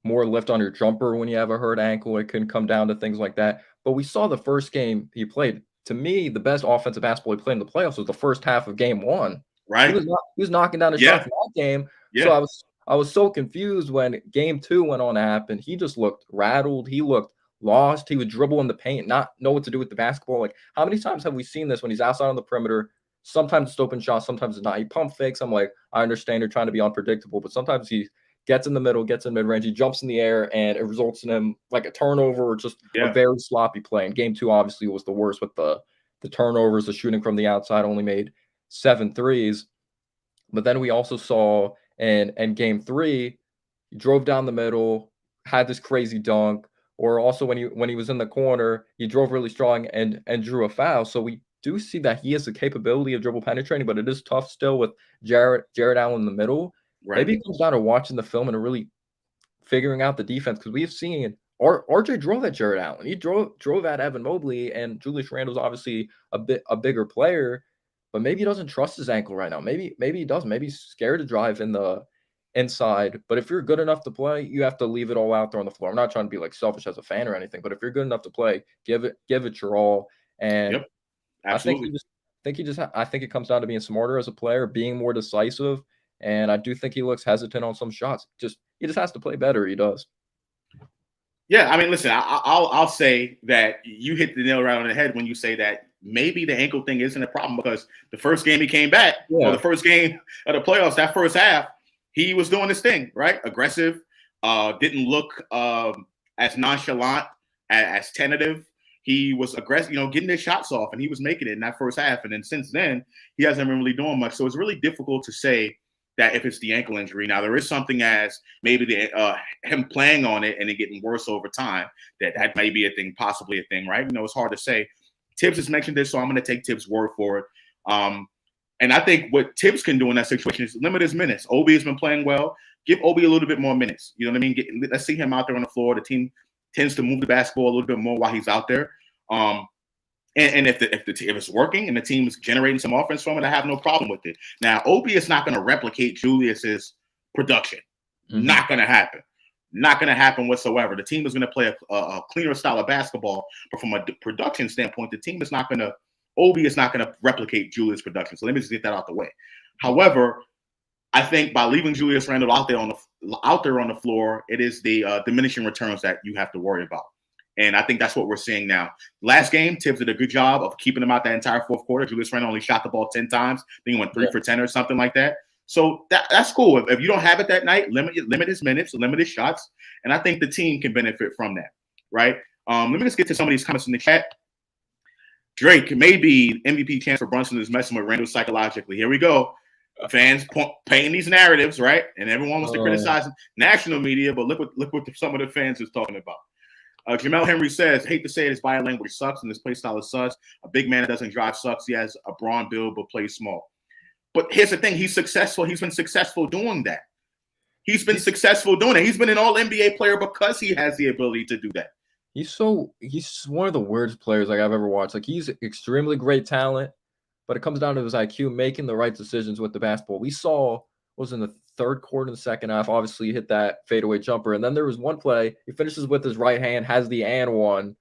more lift on your jumper when you have a hurt ankle. It can come down to things like that. But we saw the first game he played. To me, the best offensive basketball he played in the playoffs was the first half of game 1. Right. He was knocking down the shots in that game. Yeah. So I was so confused when game 2 went on to happen. He just looked rattled. He looked lost. He would dribble in the paint, not know what to do with the basketball. Like, how many times have we seen this when he's outside on the perimeter? Sometimes it's open shots, sometimes it's not. He pump fakes. I'm like, I understand you're trying to be unpredictable, but sometimes he gets in the middle, gets in mid-range, he jumps in the air, and it results in him like a turnover or just a very sloppy play. And game 2 obviously was the worst with the turnovers, the shooting from the outside, only made 7 threes. But then we also saw in game 3, he drove down the middle, had this crazy dunk, or also when he was in the corner, he drove really strong and drew a foul. So we do see that he has the capability of dribble penetrating, but it is tough still with Jared Allen in the middle. Right. Maybe it comes down to watching the film and really figuring out the defense, because we've seen RJ drove at Jared Allen. He drove at Evan Mobley, and Julius Randle's obviously a bigger player, but maybe he doesn't trust his ankle right now. Maybe he does. Maybe he's scared to drive in the inside. But if you're good enough to play, you have to leave it all out there on the floor. I'm not trying to be like selfish as a fan or anything, but if you're good enough to play, give it your all. And Yep, absolutely. I think it comes down to being smarter as a player, being more decisive. And I do think he looks hesitant on some shots. He just has to play better. He does. Yeah, I mean, listen, I'll say that you hit the nail right on the head when you say that maybe the ankle thing isn't a problem, because the first game he came back, or the first game of the playoffs, that first half, he was doing this thing, right? Aggressive, didn't look as nonchalant, as tentative. He was aggressive, getting his shots off, and he was making it in that first half. And then since then, he hasn't been really doing much. So it's really difficult to say that if it's the ankle injury. Now, there is something as maybe him playing on it and it getting worse over time, that may be a thing, possibly a thing, right? It's hard to say. Tibbs has mentioned this, so I'm going to take Tibbs' word for it. And I think what Tibbs can do in that situation is limit his minutes. Obi has been playing well. Give Obi a little bit more minutes. You know what I mean? Let's see him out there on the floor. The team tends to move the basketball a little bit more while he's out there. And if it's working and the team is generating some offense from it, I have no problem with it. Now, Obi is not going to replicate Julius's production. Mm-hmm. Not going to happen. Not going to happen whatsoever. The team is going to play a cleaner style of basketball, but from a production standpoint, Obi is not going to replicate Julius' production. So let me just get that out the way. However, I think by leaving Julius Randle out there on the floor, it is the diminishing returns that you have to worry about. And I think that's what we're seeing now. Last game, Tibbs did a good job of keeping him out that entire fourth quarter. Julius Randle only shot the ball 10 times. I think he went 3 for 10 or something like that. So that's cool. If you don't have it that night, limit his minutes, limit his shots. And I think the team can benefit from that, right? Let me just get to some of these comments in the chat. Drake, maybe MVP chance for Brunson is messing with Randle psychologically. Here we go. Fans painting these narratives, right? And everyone wants to criticize national media, but look what some of the fans is talking about. Jamel Henry says, hate to say it, his body language sucks and his play style is sucks. A big man that doesn't drive sucks. He has a brawn build but plays small. But here's the thing. He's successful. He's been successful doing that. He's been successful doing it. He's been an all-NBA player because he has the ability to do that. He's one of the weirdest players I've ever watched. He's extremely great talent, but it comes down to his IQ, making the right decisions with the basketball. We saw was in the third quarter in the second half, obviously he hit that fadeaway jumper. And then there was one play, he finishes with his right hand, has the and one.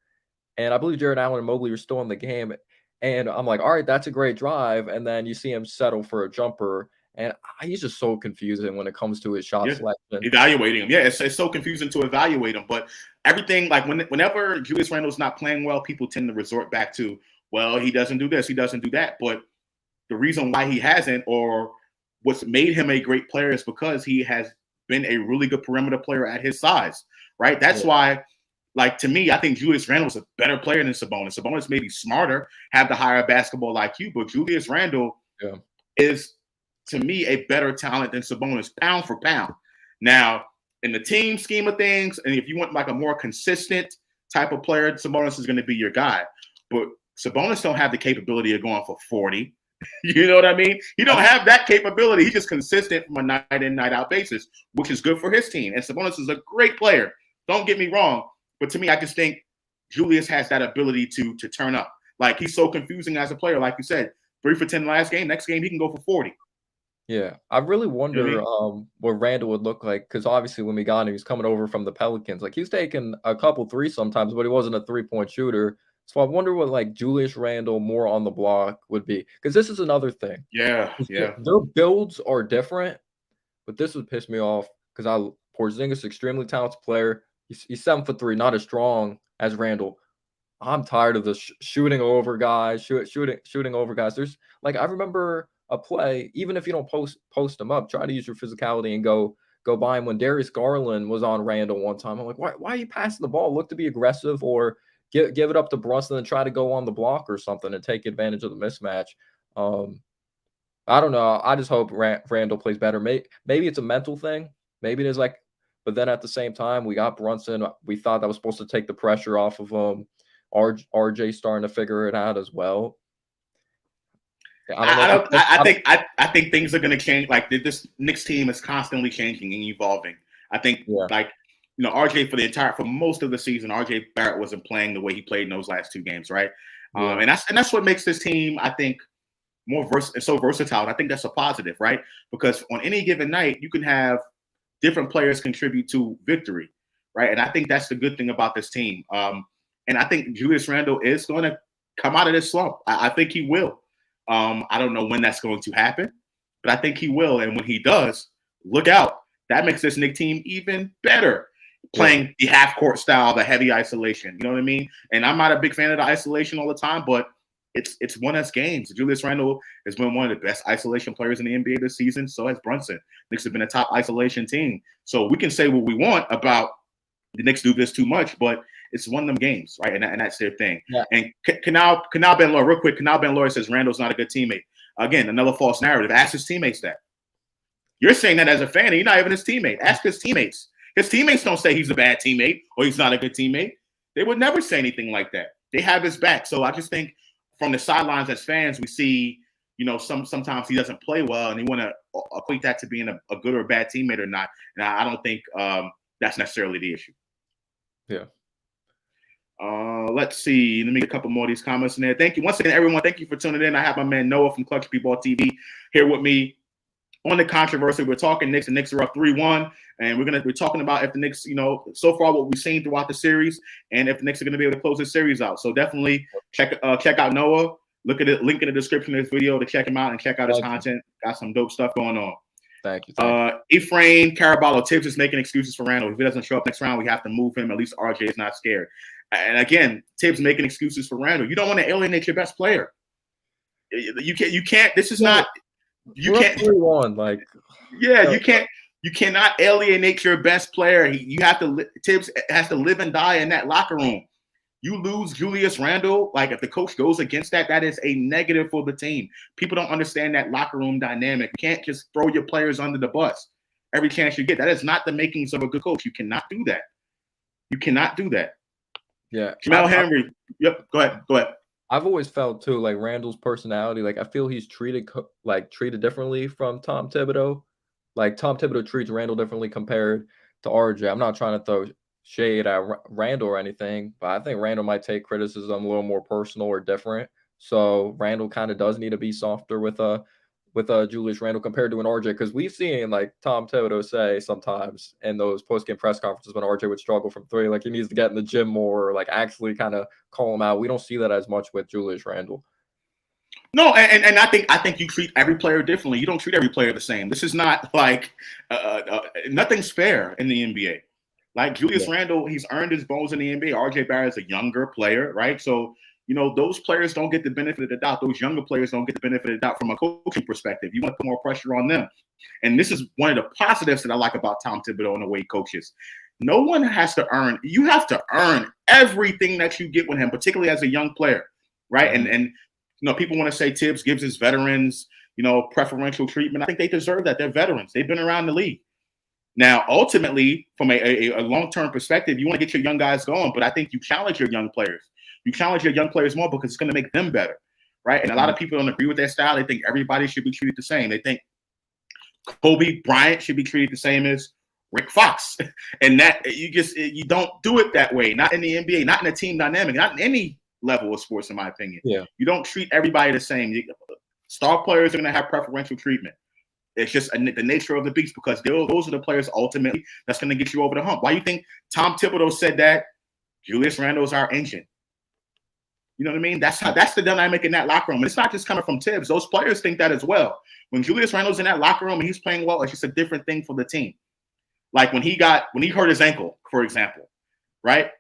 And I believe Jared Allen and Mobley are still in the game. And I'm like, all right, that's a great drive. And then you see him settle for a jumper. And he's just so confusing when it comes to his shot selection. Evaluating him. Yeah, it's so confusing to evaluate him. But everything, whenever Julius Randle's not playing well, people tend to resort back to, well, he doesn't do this, he doesn't do that. But the reason why he hasn't, or what's made him a great player, is because he has been a really good perimeter player at his size, right? That's why, to me, I think Julius Randle is a better player than Sabonis. Sabonis may be smarter, have the higher basketball IQ, but Julius Randle is, to me, a better talent than Sabonis, pound for pound. Now, in the team scheme of things, and if you want a more consistent type of player, Sabonis is going to be your guy. But Sabonis don't have the capability of going for 40. You know what I mean? He don't have that capability. He's just consistent from a night in, night out basis, which is good for his team. And Sabonis is a great player. Don't get me wrong. But to me, I just think Julius has that ability to turn up. He's so confusing as a player. Like you said, 3 for 10 last game. Next game, he can go for 40. Yeah. I really wonder what Randle would look like, because obviously when we got him, he was coming over from the Pelicans. He was taking a couple threes sometimes, but he wasn't a 3-point shooter. So I wonder what Julius Randle more on the block would be, because this is another thing. Yeah. Their builds are different, but this would piss me off because Porzingis, extremely talented player. He's 7'3", not as strong as Randle. I'm tired of the shooting over guys, shooting over guys. There's I remember a play, even if you don't post them up, try to use your physicality and go by him. When Darius Garland was on Randle one time, I'm like, why are you passing the ball? Look to be aggressive, or give it up to Brunson and try to go on the block or something and take advantage of the mismatch. I don't know. I just hope Randle plays better. Maybe it's a mental thing. Maybe it is but then at the same time, we got Brunson. We thought that was supposed to take the pressure off of him. RJ starting to figure it out as well. I think things are going to change. This Knicks team is constantly changing and evolving. I think RJ for most of the season, RJ Barrett wasn't playing the way he played in those last 2 games, right? Yeah. And that's what makes this team, I think, so versatile. And I think that's a positive, right? Because on any given night, you can have different players contribute to victory, right? And I think that's the good thing about this team. And I think Julius Randle is going to come out of this slump. I think he will. I don't know when that's going to happen, but I think he will. And when he does, look out. That makes this Knicks team even better, playing the half-court style, the heavy isolation. You know what I mean? And I'm not a big fan of the isolation all the time, but it's won us games. Julius Randle has been one of the best isolation players in the NBA this season. So has Brunson. Knicks have been a top isolation team. So we can say what we want about the Knicks do this too much, but it's one of them games, right? And that's their thing. Yeah. And Canal Ben Laura, real quick, Canal Ben Laura says Randle's not a good teammate. Again, another false narrative. Ask his teammates that. You're saying that as a fan, and you're not even his teammate. Ask his teammates. His teammates don't say he's a bad teammate or he's not a good teammate. They would never say anything like that. They have his back. So I just think from the sidelines as fans, we see, sometimes he doesn't play well, and they want to equate that to being a good or a bad teammate or not. And I don't think that's necessarily the issue. Yeah. Let's see. Let me get a couple more of these comments in there. Thank you once again, everyone. Thank you for tuning in. I have my man Noah from Clutch B-Ball TV here with me on the controversy. We're talking Knicks, and Knicks are up 3-1, and we're talking about if the Knicks, so far what we've seen throughout the series, and if the Knicks are going to be able to close this series out. So definitely check out Noah. Look at it. Link in the description of this video to check him out and check out his content. Got some dope stuff going on. Thank you. Ephraim Caraballo, Tibbs is making excuses for Randle. If he doesn't show up next round, we have to move him. At least RJ is not scared. And again, Tibbs making excuses for Randle. You don't want to alienate your best player. You can't. This is not. You can't. 3-1, You cannot alienate your best player. Tibbs has to live and die in that locker room. You lose Julius Randle, if the coach goes against that, that is a negative for the team. People don't understand that locker room dynamic. You can't just throw your players under the bus every chance you get. That is not the makings of a good coach. You cannot do that. You cannot do that. Yeah. Jamal Henry. Yep. Go ahead. I've always felt too like Randle's personality. I feel he's treated differently from Tom Thibodeau. Tom Thibodeau treats Randle differently compared to RJ. I'm not trying to throw shade at Randle or anything, but I think Randle might take criticism a little more personal or different. So Randle kind of does need to be softer with Julius Randle compared to an RJ, because we've seen Tom Thibodeau say sometimes in those post-game press conferences when RJ would struggle from 3, he needs to get in the gym more, or actually kind of call him out. We don't see that as much with Julius Randle. No, and I think you treat every player differently. You don't treat every player the same. This is not nothing's fair in the NBA. Julius Randle, he's earned his bones in the NBA. RJ Barrett is a younger player, right? So, those players don't get the benefit of the doubt. Those younger players don't get the benefit of the doubt from a coaching perspective. You want to put more pressure on them. And this is one of the positives that I like about Tom Thibodeau and the way he coaches. No one has to earn. You have to earn everything that you get with him, particularly as a young player, right? And people want to say Tibbs gives his veterans, preferential treatment. I think they deserve that. They're veterans. They've been around the league. Now, ultimately, from a long-term perspective, you want to get your young guys going, but I think you challenge your young players. You challenge your young players more because it's going to make them better, right? And a lot of people don't agree with their style. They think everybody should be treated the same. They think Kobe Bryant should be treated the same as Rick Fox. And that you don't do it that way. Not in the NBA, not in a team dynamic, not in any level of sports, in my opinion. Yeah. You don't treat everybody the same. Star players are going to have preferential treatment. It's just the nature of the beast, because those are the players ultimately that's going to get you over the hump. Why do you think Tom Thibodeau said that Julius Randle is our engine? You know what I mean? That's the dynamic in that locker room. And it's not just coming from Tibbs. Those players think that as well. When Julius Randle's in that locker room and he's playing well, it's just a different thing for the team. When he hurt his ankle, for example, right?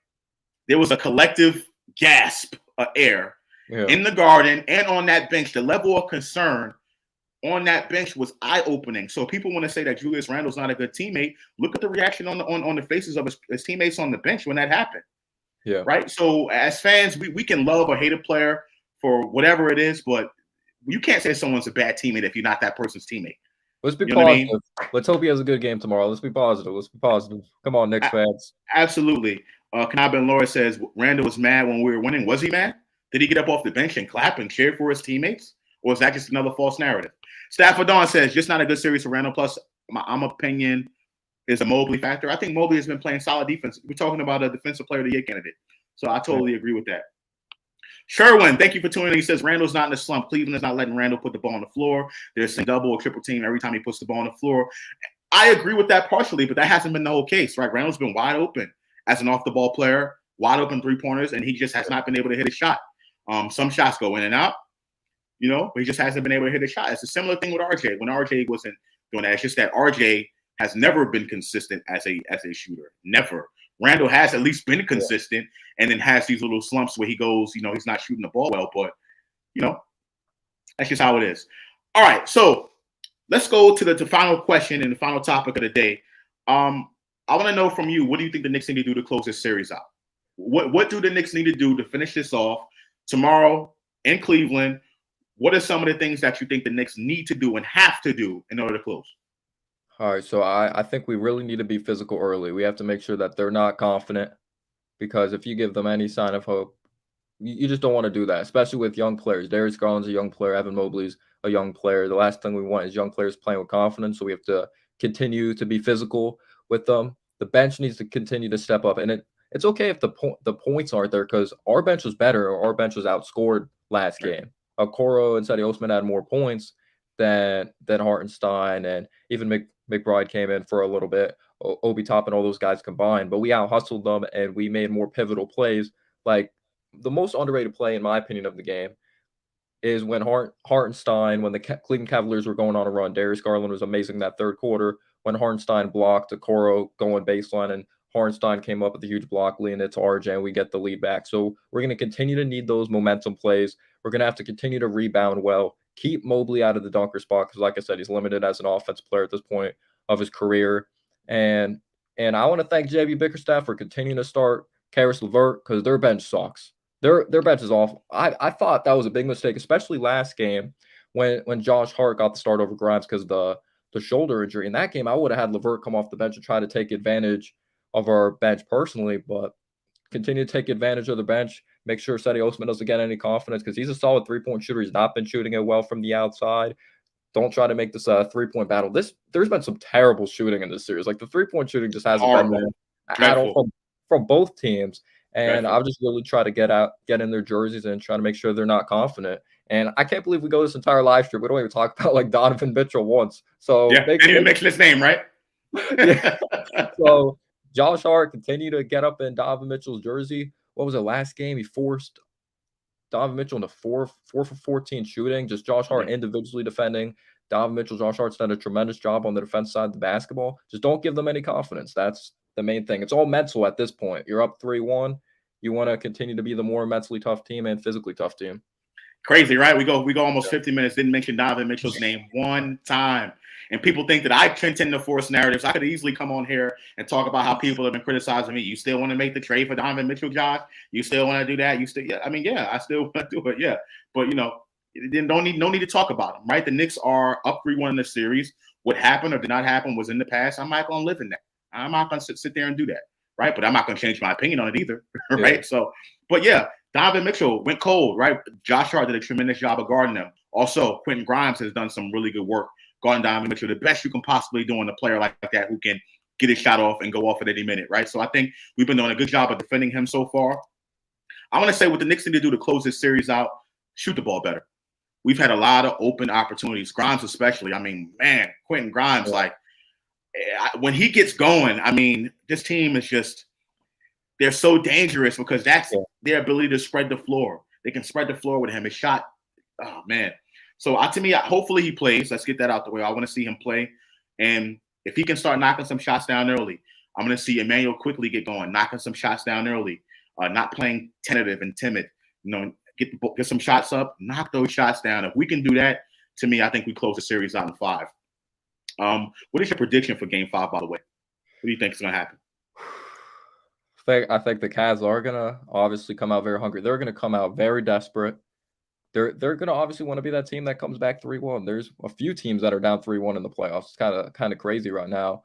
There was a collective gasp of air in the Garden and on that bench. The level of concern on that bench was eye-opening. So people want to say that Julius Randle's not a good teammate. Look at the reaction on the faces of his teammates on the bench when that happened. Yeah. Right. So as fans, we can love or hate a player for whatever it is, but you can't say someone's a bad teammate if you're not that person's teammate. Let's be positive. I mean? Let's hope he has a good game tomorrow. Let's be positive. Come on, Knicks fans. Absolutely. Kanab and Laura says Randle was mad when we were winning. Was he mad? Did he get up off the bench and clap and cheer for his teammates? Or is that just another false narrative? Stafford Dawn says, just not a good series for Randle. Plus, my opinion, is a Mobley factor. I think Mobley has been playing solid defense. We're talking about a defensive player of the year candidate. So I totally agree with that. Sherwin, thank you for tuning in. He says Randle's not in a slump. Cleveland is not letting Randle put the ball on the floor. They're saying double or triple team every time he puts the ball on the floor. I agree with that partially, but that hasn't been the whole case, right? Randle's been wide open as an off-the-ball player, wide open three-pointers, and he just has not been able to hit a shot. Some shots go in and out, but he just hasn't been able to hit a shot. It's a similar thing with RJ. When RJ wasn't doing that, it's just that RJ has never been consistent as a shooter. Never. Randle has at least been consistent and then has these little slumps where he goes, he's not shooting the ball well, but, that's just how it is. All right, so let's go to the final question and the final topic of the day. I want to know from you, what do you think the Knicks need to do to close this series out? What do the Knicks need to do to finish this off tomorrow in Cleveland? What are some of the things that you think the Knicks need to do and have to do in order to close? All right, so I think we really need to be physical early. We have to make sure that they're not confident, because if you give them any sign of hope, you just don't want to do that, especially with young players. Darius Garland's a young player. Evan Mobley's a young player. The last thing we want is young players playing with confidence, so we have to continue to be physical with them. The bench needs to continue to step up, and it's okay if the points aren't there, because our bench was better, or our bench was outscored last game. Okoro and Sadie Osman had more points than Hartenstein, and even McBride came in for a little bit, Obi Toppin, all those guys combined, but we out-hustled them and we made more pivotal plays. Like, the most underrated play, in my opinion, of the game is when Hartenstein, when the Cleveland Cavaliers were going on a run. Darius Garland was amazing that third quarter when Hartenstein blocked Okoro going baseline, and Hartenstein came up with a huge block, leading it to RJ, and we get the lead back. So we're going to continue to need those momentum plays. We're going to have to continue to rebound well, keep Mobley out of the dunker spot, because, like I said, he's limited as an offensive player at this point of his career. And I want to thank JB Bickerstaff for continuing to start Karis LeVert, because their bench sucks. Their bench is awful. I thought that was a big mistake, especially last game when Josh Hart got the start over Grimes because of the shoulder injury. In that game, I would have had LeVert come off the bench and try to take advantage of our bench personally, but continue to take advantage of the bench. Make sure Sadie Osman doesn't get any confidence, because he's a solid three-point shooter. He's not been shooting it well from the outside. Don't try to make this a three-point battle. There's been some terrible shooting in this series. Like, the three-point shooting just hasn't been there at all from both teams. And I'll just really try to get in their jerseys and try to make sure they're not confident. And I can't believe we go this entire live stream. We don't even talk about, like, Donovan Mitchell once. So didn't even mention his name, right? Yeah. So Josh Hart continue to get up in Donovan Mitchell's jersey. What was it, last game? He forced Donovan Mitchell into 4 for 14 shooting. Just Josh Hart individually defending. Donovan Mitchell, Josh Hart's done a tremendous job on the defense side of the basketball. Just don't give them any confidence. That's the main thing. It's all mental at this point. You're up 3-1. You want to continue to be the more mentally tough team and physically tough team. Crazy, right? We go almost 50 minutes. Didn't mention Donovan Mitchell's name one time. And people think that I tend to force narratives. I could easily come on here and talk about how people have been criticizing me. You still want to make the trade for Donovan Mitchell, Josh? You still want to do that? I still want to do it, yeah. But, then no need to talk about them, right? The Knicks are up 3-1 in the series. What happened or did not happen was in the past. I'm not going to live in that. I'm not going to sit there and do that, right? But I'm not going to change my opinion on it either, right? Yeah. So, but yeah, Donovan Mitchell went cold, right? Josh Hart did a tremendous job of guarding them. Also, Quentin Grimes has done some really good work guarding Donovan Mitchell, the best you can possibly do on a player like that who can get his shot off and go off at any minute, right? So I think we've been doing a good job of defending him so far. I want to say what the Knicks need to do to close this series out, shoot the ball better. We've had a lot of open opportunities, Grimes especially. I mean, man, Quentin Grimes, when he gets going, I mean, this team is just – they're so dangerous because that's their ability to spread the floor. They can spread the floor with him. His shot – oh, man. So, to me, hopefully he plays. Let's get that out the way. I want to see him play. And if he can start knocking some shots down early, I'm going to see Emmanuel quickly get going, knocking some shots down early, not playing tentative and timid. Get some shots up, knock those shots down. If we can do that, to me, I think we close the series out in 5. What is your prediction for Game 5, by the way? What do you think is going to happen? I think the Cavs are going to obviously come out very hungry. They're going to come out very desperate. They're going to obviously want to be that team that comes back 3-1. There's a few teams that are down 3-1 in the playoffs. It's kind of crazy right now.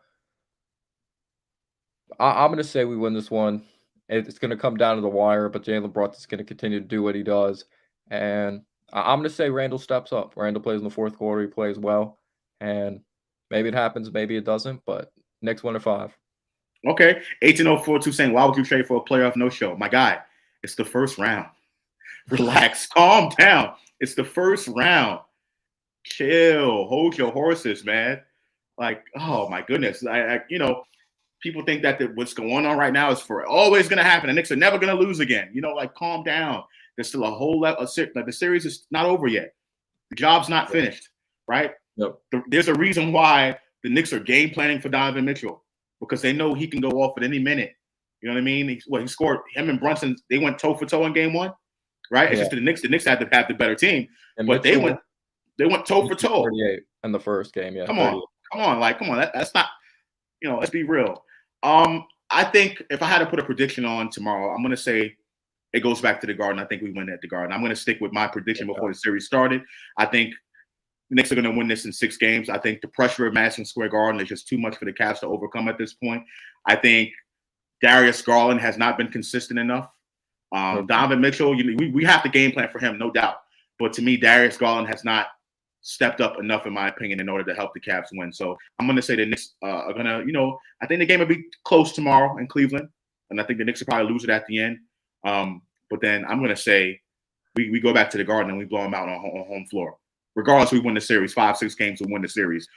I'm going to say we win this one. It's going to come down to the wire, but Jalen Brunson is going to continue to do what he does. And I'm going to say Randle steps up. Randle plays in the fourth quarter. He plays well. And maybe it happens, maybe it doesn't. But Knicks 1 to 5. Okay. 1804-2 saying, why would you trade for a playoff no-show? My guy, it's the first round. Relax. Calm down. It's the first round. Chill. Hold your horses, man. Like, oh, my goodness. People think that what's going on right now is for always going to happen. The Knicks are never going to lose again. Like, calm down. There's still a whole lot of like the series is not over yet. The job's not finished, right? Yep. There's a reason why the Knicks are game planning for Donovan Mitchell, because they know he can go off at any minute. You know what I mean? He scored. Him and Brunson, they went toe for toe in game one, right? It's just the Knicks. The Knicks had to have the better team, and but Mitchell, they went toe for toe. 38 in the first game. Yeah. Come on. That's not. Let's be real. I think if I had to put a prediction on tomorrow, I'm going to say it goes back to the Garden. I think we win at the Garden. I'm going to stick with my prediction before the series started. I think the Knicks are going to win this in 6 games. I think the pressure of Madison Square Garden is just too much for the Cavs to overcome at this point. I think Darius Garland has not been consistent enough. Donovan Mitchell, we have to game plan for him, no doubt. But to me, Darius Garland has not stepped up enough, in my opinion, in order to help the Cavs win. So I'm going to say the Knicks are going to, I think the game will be close tomorrow in Cleveland. And I think the Knicks will probably lose it at the end. But then I'm going to say we go back to the Garden and we blow them out on home floor. Regardless, we win the series. 5-6 games, we win the series.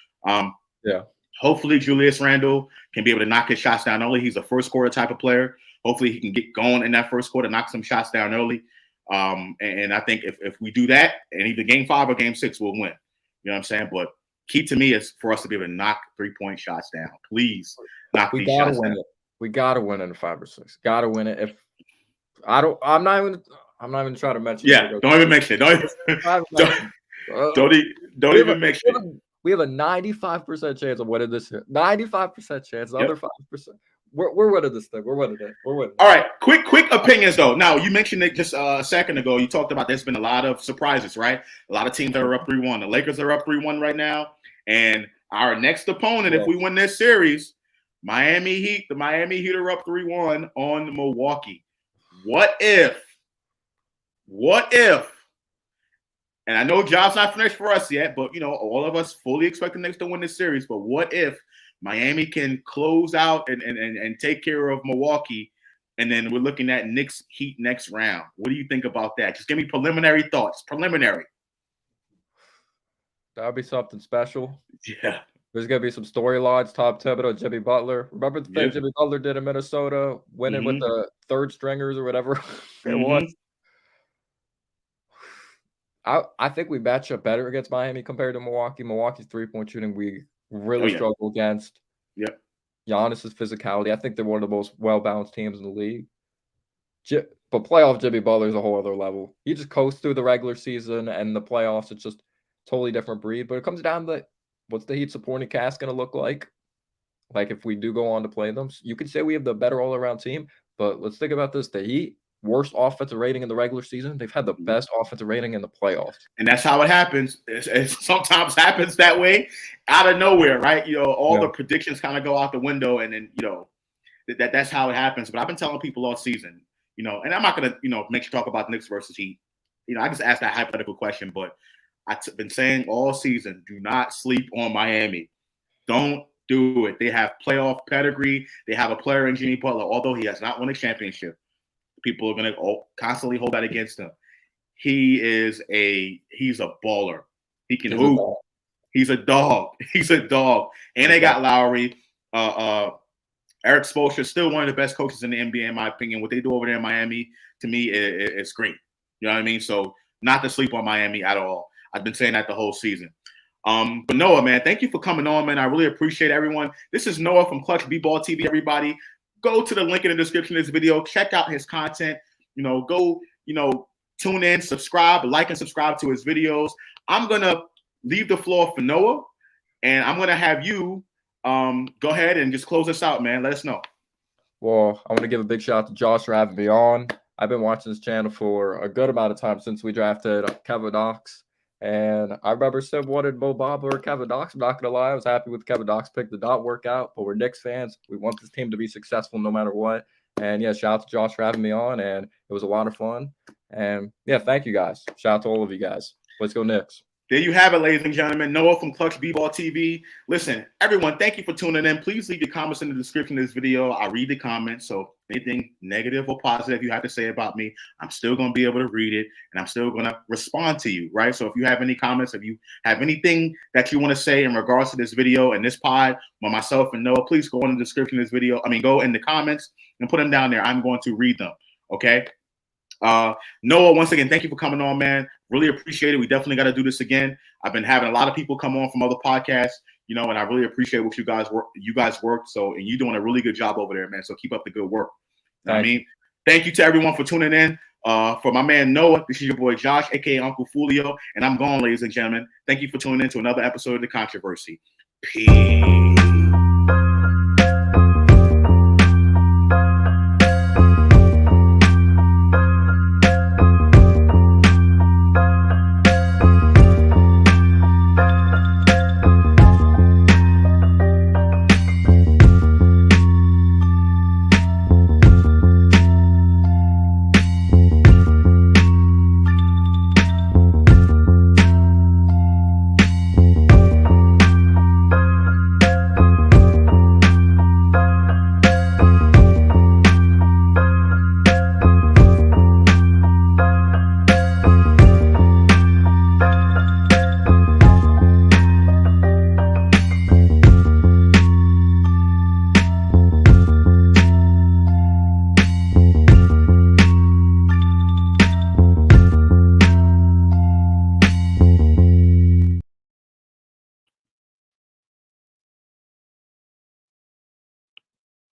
Hopefully, Julius Randle can be able to knock his shots down early. He's a first quarter type of player. Hopefully, he can get going in that first quarter, knock some shots down early. And I think if we do that, and either game 5 or game 6, we'll win. You know what I'm saying? But key to me is for us to be able to knock 3-point shots down. Please knock these shots down. We gotta win in 5 or 6. Gotta win it. If I'm not even trying to mention. Yeah, don't even mention it. Don't even mention it. We have a 95% chance of winning this here. 95% chance. The other 5%. We're winning this thing. We're winning it. We're winning. All right. Quick opinions, though. Now, you mentioned it just a second ago. You talked about there's been a lot of surprises, right? A lot of teams that are up 3-1. The Lakers are up 3-1 right now. And our next opponent, if we win this series, Miami Heat, the Miami Heat are up 3-1 on Milwaukee. What if, and I know job's not finished for us yet, but, all of us fully expect the Knicks to win this series. But what if Miami can close out and take care of Milwaukee, and then we're looking at Knicks Heat next round? What do you think about that? Just give me preliminary thoughts. Preliminary. That would be something special. Yeah. There's going to be some storylines, Tom Thibodeau, Jimmy Butler. Remember the thing Jimmy Butler did in Minnesota, winning with the third stringers or whatever it was? I think we match up better against Miami compared to Milwaukee. Milwaukee's 3-point shooting we really struggle against. Yep. Giannis's physicality. I think they're one of the most well-balanced teams in the league. But playoff Jimmy Butler is a whole other level. He just coasts through the regular season, and the playoffs, it's just totally different breed. But it comes down to what's the Heat supporting cast going to look like? Like, if we do go on to play them, you could say we have the better all-around team. But let's think about this. The Heat, worst offensive rating in the regular season. They've had the best offensive rating in the playoffs. And that's how it happens. It sometimes happens that way out of nowhere, right? All the predictions kind of go out the window, and then, that's how it happens. But I've been telling people all season, and I'm not going to, make you talk about Knicks versus Heat. I just asked that hypothetical question, but I've been saying all season, do not sleep on Miami. Don't do it. They have playoff pedigree. They have a player in Jimmy Butler, although he has not won a championship. People are going to constantly hold that against him. He's a baller. He can hoop. He's a dog. He's a dog. And they got Lowry. Eric Spoelstra is still one of the best coaches in the NBA, in my opinion. What they do over there in Miami, to me, is great. You know what I mean? So not to sleep on Miami at all. I've been saying that the whole season. But Noah, man, thank you for coming on, man. I really appreciate everyone. This is Noah from Clutch B-Ball TV, everybody. Go to the link in the description of this video. Check out his content. Go, tune in, subscribe, like and subscribe to his videos. I'm going to leave the floor for Noah, and I'm going to have you go ahead and just close us out, man. Let us know. Well, I want to give a big shout out to Josh for having me on. I've been watching this channel for a good amount of time since we drafted Kevin Knox. And I remember Sim wanted Mo Bamba or Kevin Knox. I'm not going to lie. I was happy with Kevin Knox pick. Did not work out, but we're Knicks fans. We want this team to be successful no matter what. And, shout out to Josh for having me on, and it was a lot of fun. And, thank you guys. Shout out to all of you guys. Let's go Knicks. There you have it, ladies and gentlemen. Noah from Clutch B-Ball TV. Listen, everyone, thank you for tuning in. Please leave your comments in the description of this video. I read the comments, so anything negative or positive you have to say about me, I'm still going to be able to read it, and I'm still going to respond to you, right? So if you have any comments, if you have anything that you want to say in regards to this video and this pod, by myself and Noah, please go in the description of this video. Go in the comments and put them down there. I'm going to read them, okay? Noah, once again, thank you for coming on, man. Really appreciate it. We definitely got to do this again. I've been having a lot of people come on from other podcasts, and I really appreciate what you guys work. So, and you're doing a really good job over there, man. So keep up the good work. Thank you to everyone for tuning in. For my man Noah, this is your boy Josh, aka UnclefOOlio, and I'm gone, ladies and gentlemen. Thank you for tuning in to another episode of The Kontroversy. Peace.